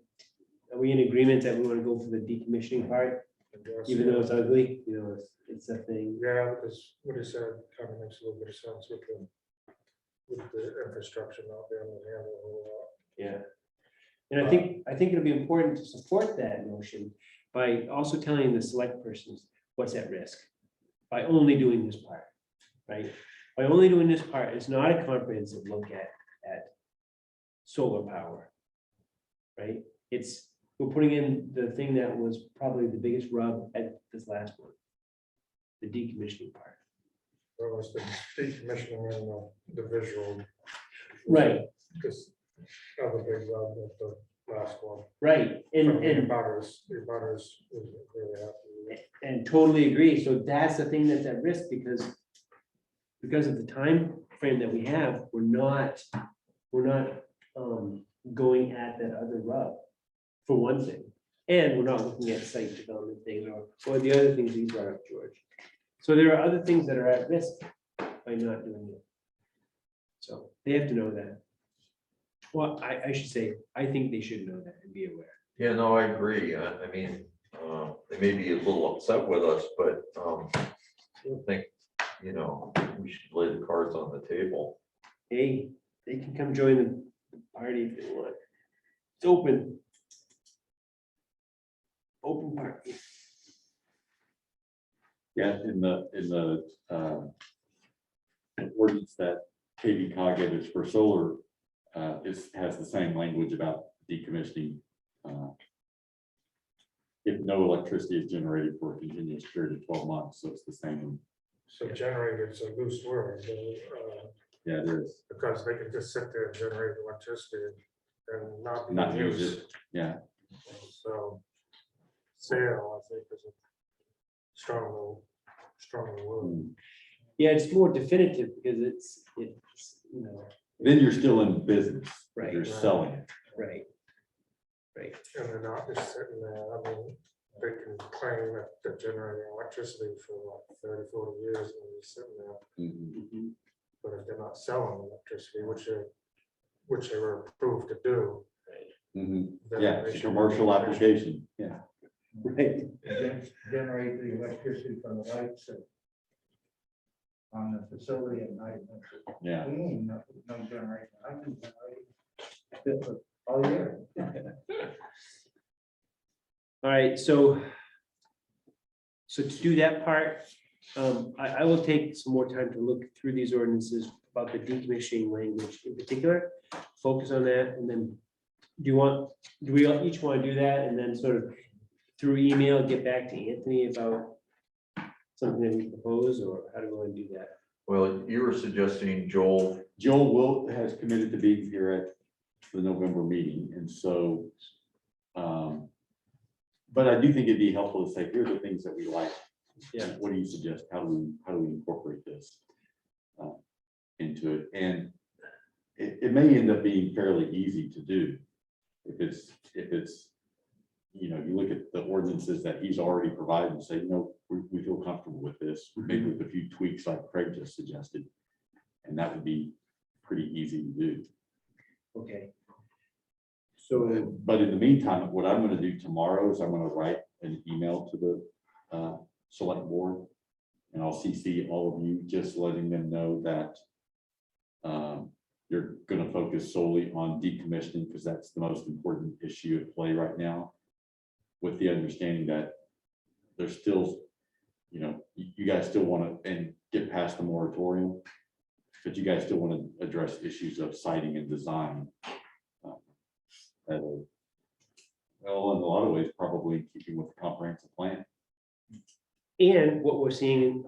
are we in agreement that we want to go for the decommissioning part, I guess. even though it's ugly, you know, it's a thing. Yeah, because what he said kind of makes a little bit of sense with the infrastructure not being able to handle a whole lot. Yeah. And I think it'll be important to support that notion by also telling the select persons what's at risk by only doing this part, right? By only doing this part, it's not a comprehensive look at solar power, right? We're putting in the thing that was probably the biggest rub at this last one, the decommissioning part. Well, it's the decommissioning and the visual. Right, Because of the big rub with the last one. right, From the and butters was really happy with it. And totally agree. So that's the thing that's at risk because of the time frame that we have, we're not going at that other rub for one thing. And we're not looking at site development things or the other things you brought up, George. So there are other things that are at risk by not doing it. So they have to know that. Well, I should say, I think they should know that and be aware. Yeah, no, I agree. I mean, They may be a little upset with us, but I think, we should lay the cards on the table. Hey, they can come join the party if they want. It's open. Open party. Yeah, in the ordinance that KV cog gave us for solar, has the same language about decommissioning. If no electricity is generated for a continuous period of 12 months, so it's the same. So generated is a loose word, Yeah, it is. because they can just sit there and generate electricity and not. Not use use. it. Yeah. So sale, I think, is a strong word. Mm. Yeah, it's more definitive because it's, Then you're still in business. Right. You're selling it. right. Right. And they're not just sitting there, I mean, they can claim that they're generating electricity for like 30, 40 years and they're sitting there. Mhm. Mhm. But if they're not selling electricity, which they were approved to do. Mhm. then Yeah, they it's a should- commercial application. Yeah. Right. Generate the electricity from the lights on the facility at night. Yeah. We ain't no generating. I can generate all year. All right, so to do that part, I will take some more time to look through these ordinances about the decommissioning language in particular, focus on that, and then do we all each want to do that, and then sort of through email, get back to Anthony about something that we propose, or how do we want to do that? Well, you were suggesting, Joel, Joel has committed to being here at the November meeting, and so, but I do think it'd be helpful to say, here are the things that we like. Yeah. What do you suggest? How do we incorporate this into it? And it may end up being fairly easy to do if it's, you look at the ordinances that he's already provided and say, we feel comfortable with this, maybe with a few tweaks like Craig just suggested. And that would be pretty easy to do. Okay. So, But in the meantime, what I'm gonna do tomorrow is I'm gonna write an email to the select board. And I'll CC all of you, just letting them know that you're gonna focus solely on decommissioning, because that's the most important issue at play right now. With the understanding that there's still, you guys still wanna and get past the moratorium, but you guys still wanna address issues of siting and design. That are, well, in a lot of ways, probably in keeping with the comprehensive plan. and what we're seeing,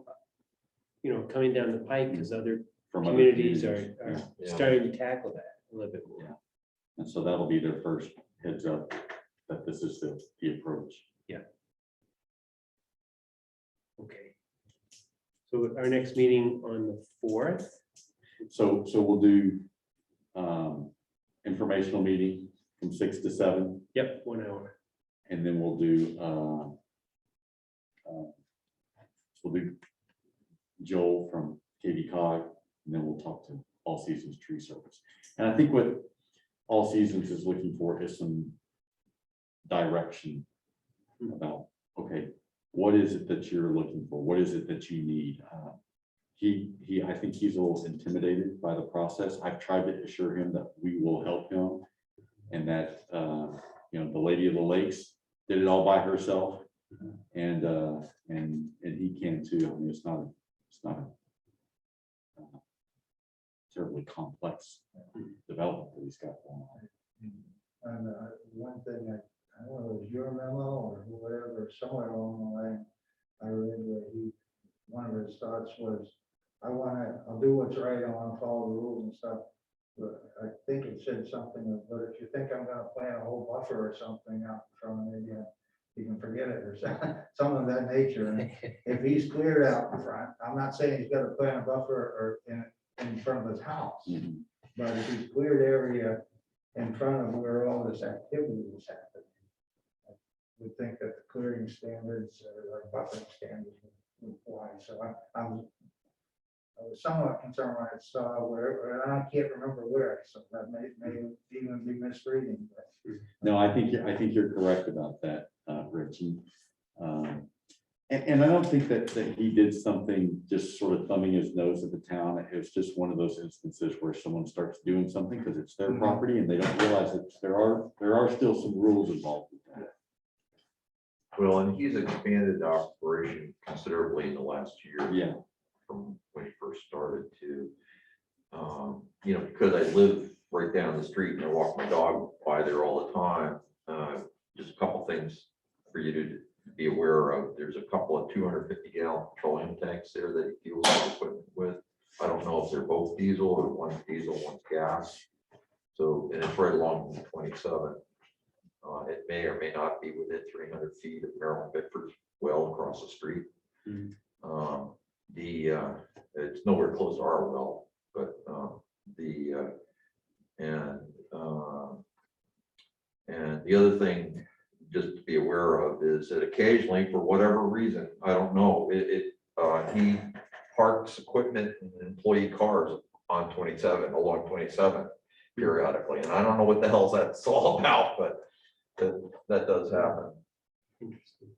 coming down the pike, because other From other communities are Yeah. Yeah. starting to tackle that a little bit more. Yeah. And so that'll be their first heads up that this is the approach. Okay. So our next meeting on the 4th, So we'll do informational meeting from 6 to 7, yep, 1 hour. and then we'll do Joel from KV cog, and then we'll talk to All Seasons Tree Service. And I think what All Seasons is looking for is some direction about, okay, what is it that you're looking for? What is it that you need? I think he's a little intimidated by the process. I've tried to assure him that we will help him, and that the Lady of the Lakes did it all by herself, and he can too. I mean, it's not a terribly complex development that he's got going on. And one thing, I don't know, it was your memo or whatever, somewhere along the line, I read where one of his thoughts was, I'll do what's right, I want to follow the rules and stuff. But I think it said something, but if you think I'm gonna plant a whole buffer or something out in front of me, you can forget it, or something of that nature. And if he's cleared out in front, I'm not saying he's got to plant a buffer or in front of his house, Mhm. but if he's cleared area in front of where all this activity was happening, I would think that the clearing standards or buffering standards would apply. So I was somewhat concerned when I saw where, and I can't remember where, so that may even be misreading. But No, I think you're correct about that, Rich. And I don't think that he did something just sort of thumbing his nose at the town. It was just one of those instances where someone starts doing something because it's their property and they don't realize that there are still some rules involved with that. Well, and he's expanded the operation considerably in the last year. Yeah. From when he first started to, because I live right down the street and I walk my dog by there all the time. Just a couple things for you to be aware of. There's a couple of 250-gallon petroleum tanks there that he fuels his equipment with. I don't know if they're both diesel or one's diesel, one's gas. So, and it's right along 27. It may or may not be within 300 feet of Maryland Bickford's well across the street. It's nowhere close to our well, but and the other thing just to be aware of is that occasionally, for whatever reason, I don't know, he parks equipment and employee cars on 27, along 27 periodically, and I don't know what the hell's that's all about, but that does happen.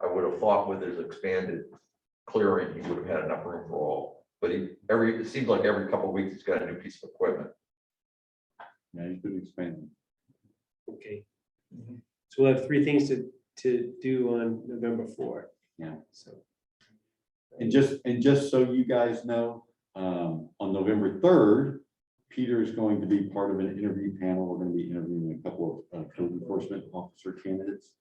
I would have thought with his expanded clearing, he would have had enough room for all, but it seems like every couple of weeks he's got a new piece of equipment. Yeah, you could expand. Okay. So we'll have three things to do on November 4th. Yeah. So. And just so you guys know, on November 3rd, Peter is going to be part of an interview panel. We're going to be interviewing a couple of code enforcement officer candidates.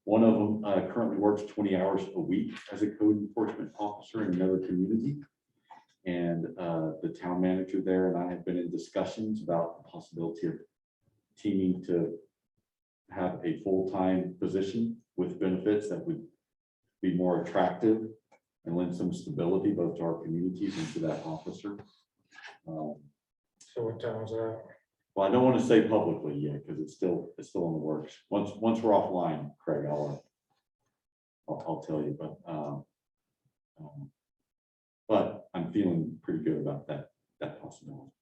One of them currently works 20 hours a week as a code enforcement officer in another community. And the town manager there and I have been in discussions about the possibility of teaming to have a full-time position with benefits that would be more attractive and lend some stability both to our communities and to that officer. So what time is that? Well, I don't want to say publicly yet because it's still in the works. Once we're offline, Craig, I'll tell you. But I'm feeling pretty good about that possibility.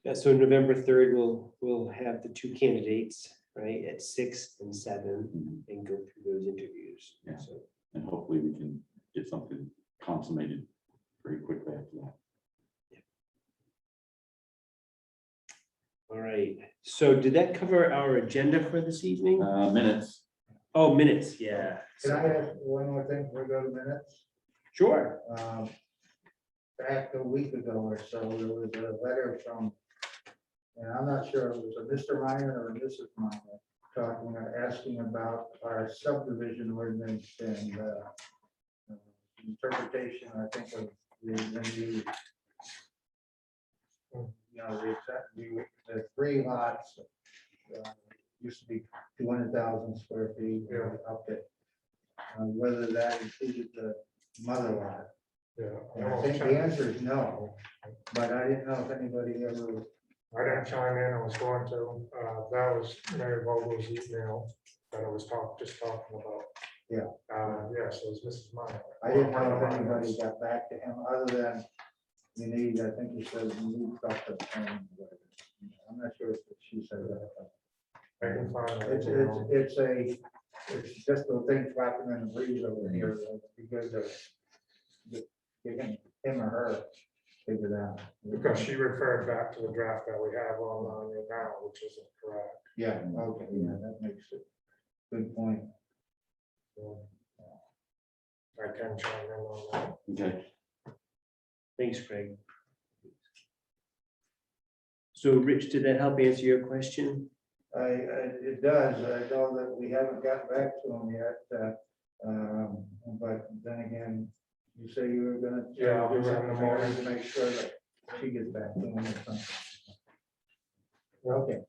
Yeah, so November 3rd, we'll have the two candidates, right, at 6 and 7 and go through those interviews. Yeah. So, And hopefully we can get something consummated pretty quickly after that. all right. So did that cover our agenda for this evening? Minutes. Oh, minutes, yeah. Can I ask one more thing before we go to minutes? Sure. Back a week ago or so, there was a letter from, and I'm not sure if it was a Mr. Minor or a Mrs. Minor, asking about our subdivision ordinance and interpretation, I think, of the three lots used to be 200,000 square feet, up to whether that included the mother lot. And I think the answer is no, but I didn't know if anybody ever. I didn't chime in, I was going to, that was Mary Vogel's email that I was just talking about. Yeah. Yes, it was Mrs. Meyer. I didn't know if anybody got back to him, other than you need, I think you said you need stuff to. I'm not sure if she said that. I can find it. It's just a thing flapping in the breeze over here, because of getting him or her figured out. Because she referred back to the draft that we have online right now, which isn't correct. Yeah, okay, yeah, that makes it, good point. So, I can chime in on that. Okay. Thanks, Craig. So Rich, did that help answer your question? It does, I know that we haven't gotten back to him yet, but then again, you say you were gonna. Yeah, I'll do it in the morning. To make sure that she gets back to him or something. Okay,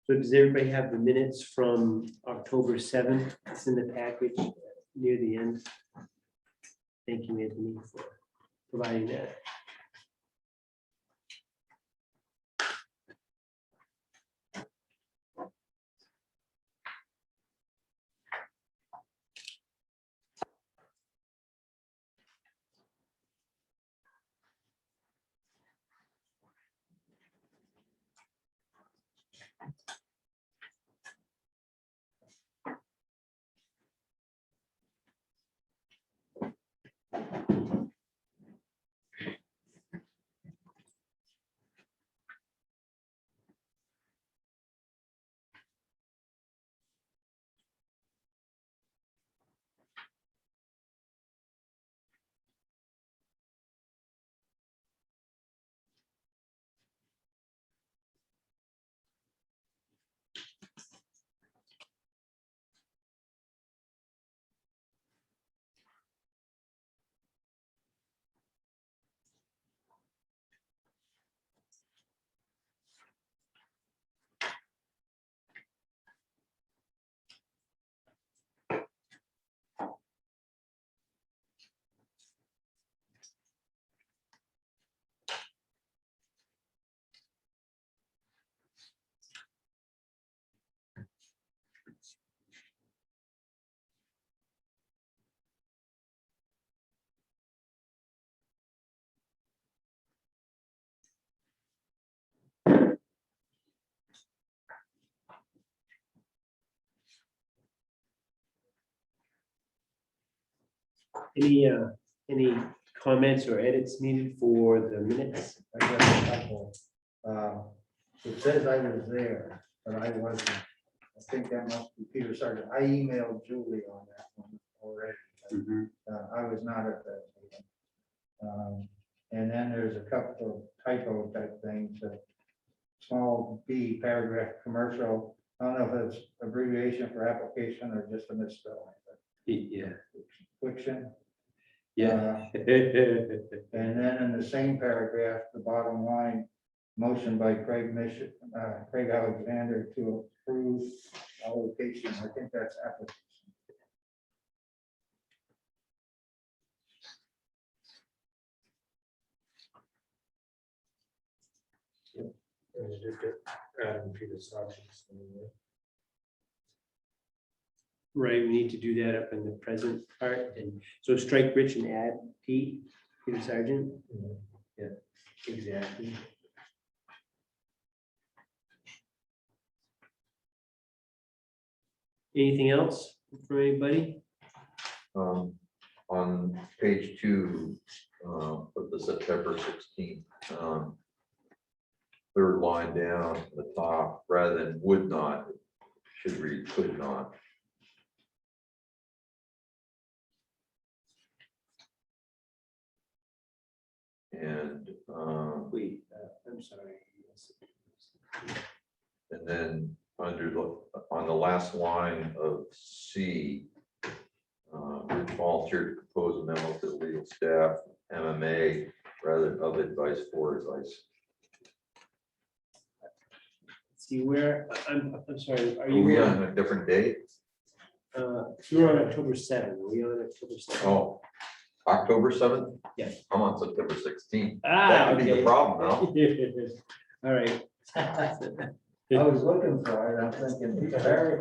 So does everybody have the minutes from October 7th? It's in the package near the end. Thank you, Anthony, for providing that. Any comments or edits needed for the minutes? I got a couple. It says I was there, but I wasn't. I think that must be Peter Sargent. I emailed Julie on that one already. I was not at that meeting. And then there's a couple of typo type things, small b paragraph commercial. I don't know if it's abbreviation for application or just a misspelling. but Yeah. Fiction. Yeah. And then in the same paragraph, the bottom line, motion by Craig Alexander to approve allocation. I think that's application. And you did get Adam Peter Sargent's name, right? Right, we need to do that up in the present part, and so strike Rich and add Pete, Peter Sargent. Yeah, exactly. Anything else for anybody? On page 2 of the September 16th, third line down at the top, rather than would not, it should read could not. And Wait, I'm sorry. and then under the, on the last line of C, Rich volunteered to compose a memo to the legal staff, MMA, rather than of advice for advice. See where, I'm sorry, are Are we you, on a different date? you're on October 7th, are we on October 7th? Oh, October 7th? Yes. I'm on September 16th. Ah, That could be the okay. problem now. All right. I was looking for it. I'm thinking.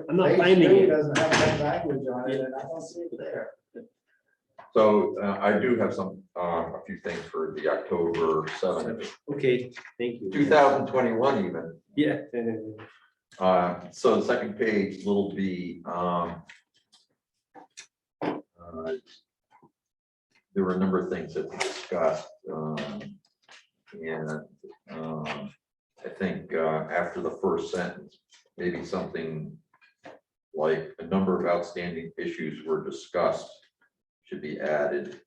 I'm not page finding 2 it. Doesn't have that language on it, and I don't see it there. So I do have a few things for the October 7th, Okay, thank you. 2021 even. Yeah. So the second page, little b, there were a number of things that we discussed. And I think after the first sentence, maybe something like a number of outstanding issues were discussed should be added.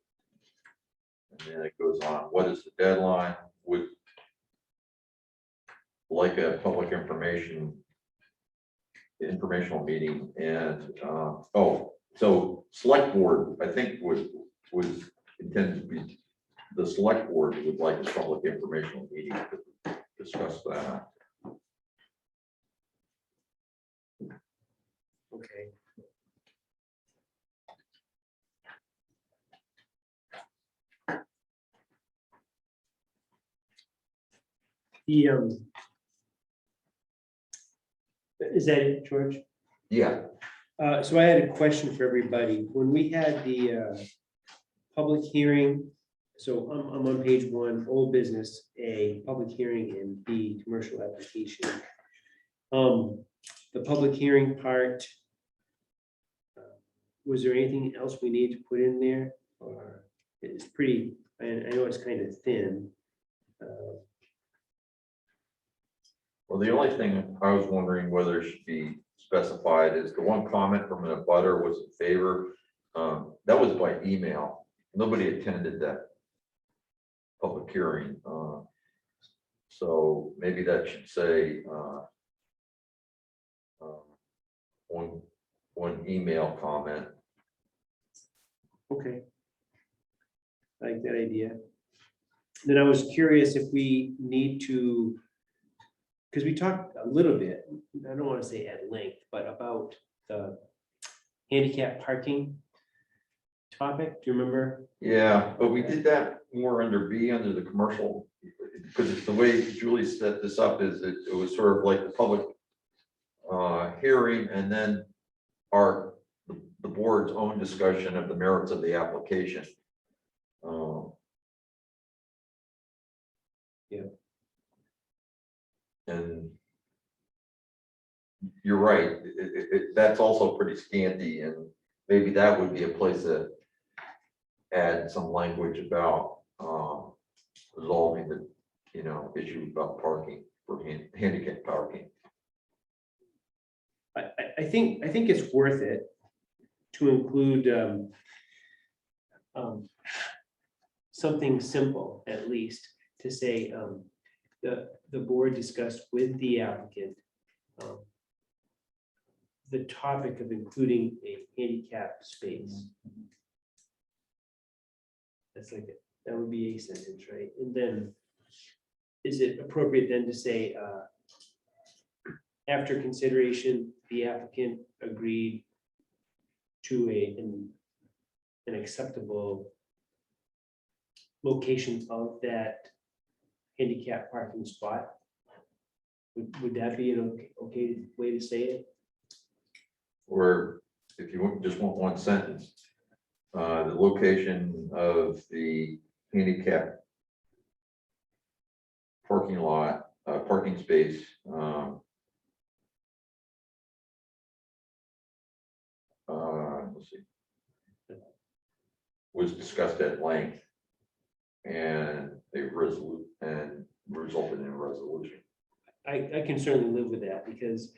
And then it goes on, what is the deadline? Would like a public informational meeting and, so select board, I think was intended to be, the select board would like a public informational meeting to discuss that. Okay. The, is that it, George? Yeah, So I had a question for everybody. When we had the public hearing, so I'm on page 1, old business, A, public hearing, and B, commercial application. The public hearing part, was there anything else we need to put in there? Or it's pretty, I know it's kind of thin. well, the only thing I was wondering whether it should be specified is the one comment from an abutter was in favor. That was by email. Nobody attended that public hearing. So maybe that should say one email comment. Okay. I like that idea. Then I was curious if we need to, because we talked a little bit, I don't want to say at length, but about the handicap parking topic. Do you remember? Yeah, but we did that more under B, under the commercial, because it's the way Julie set this up is it was sort of like the public hearing and then the board's own discussion of the merits of the application. Yeah. And you're right, that's also pretty scanty, and maybe that would be a place that add some language about resolving the, issue about parking for handicap parking. I think it's worth it to include something simple, at least, to say the board discussed with the applicant the topic of including a handicap space. That's like, that would be a sentence, right? And then, is it appropriate then to say, after consideration, the applicant agreed to an acceptable location of that handicap parking spot? Would that be an okay way to say it? Or if you just want one sentence, the location of the handicap parking lot, parking space, let's see, was discussed at length and resulted in a resolution. I can certainly live with that, because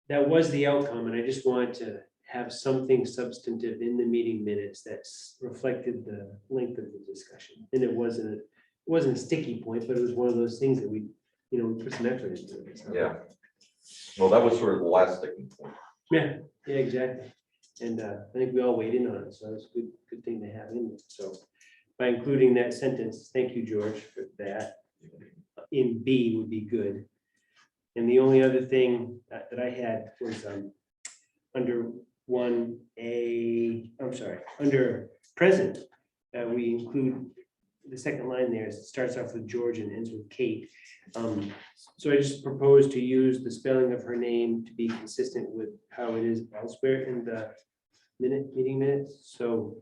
that was the outcome, and I just wanted to have something substantive in the meeting minutes that reflected the length of the discussion. And it wasn't a sticky point, but it was one of those things that we put some effort into it. So. Yeah. Well, that was sort of the last sticking point. Yeah, exactly. And I think we all weighed in on it, so it's a good thing to have in there. So by including that sentence, thank you, George, for that. In B would be good. And the only other thing that I had was under 1A, under present, we include the second line there. It starts off with George and ends with Kate. So I just propose to use the spelling of her name to be consistent with how it is elsewhere in the meeting minutes. So,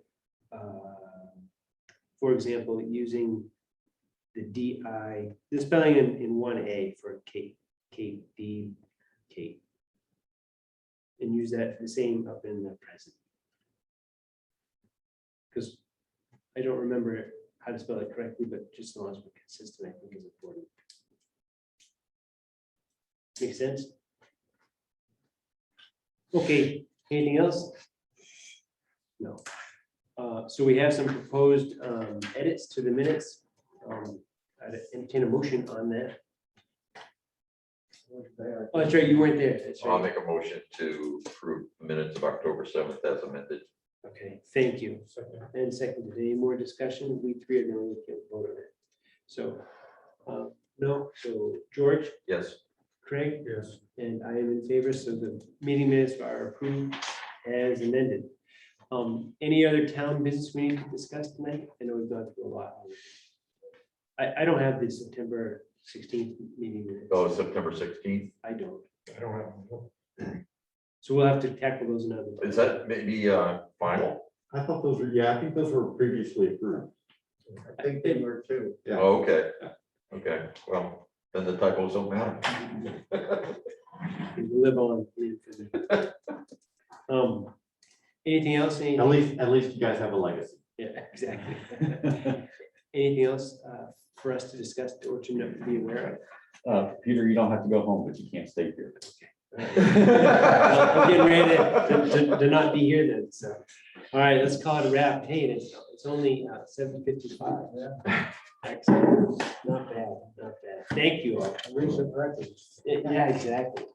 for example, using the spelling in 1A for Kate, Kate, and use that the same up in the present. Because I don't remember how to spell it correctly, but just as long as we're consistent, I think is important. Make sense? Okay, anything else? No. So we have some proposed edits to the minutes. I'd entertain a motion on that. Oh, that's right, you weren't there. That's I'll right. make a motion to approve the minutes of October 7th as amended. Okay, thank you. And second, any more discussion? We three are the only can vote on it. So, no, so George, Yes. Craig, Yes. and I am in favor, so the meeting minutes are approved as amended. Any other town business we need to discuss tonight? I know we've gone through a lot. I don't have the September 16th meeting minutes. Oh, September 16th. I don't. I don't have. So we'll have to tackle those another time. Is that maybe final? I thought those were, I think those were previously approved. I think they were too. Yeah. Oh, okay. Okay, well, then the typos don't matter. We live on. Anything else? At least you guys have a legacy. Yeah, exactly. Anything else for us to discuss or to be aware of? Peter, you don't have to go home, but you can't stay here. Well, I'm getting ready to not be here then, so. All right, let's call it a wrap. Hey, it's only 7:55. Yeah. Excellent. Not bad, not bad. Thank you all. Recent records. Yeah, exactly.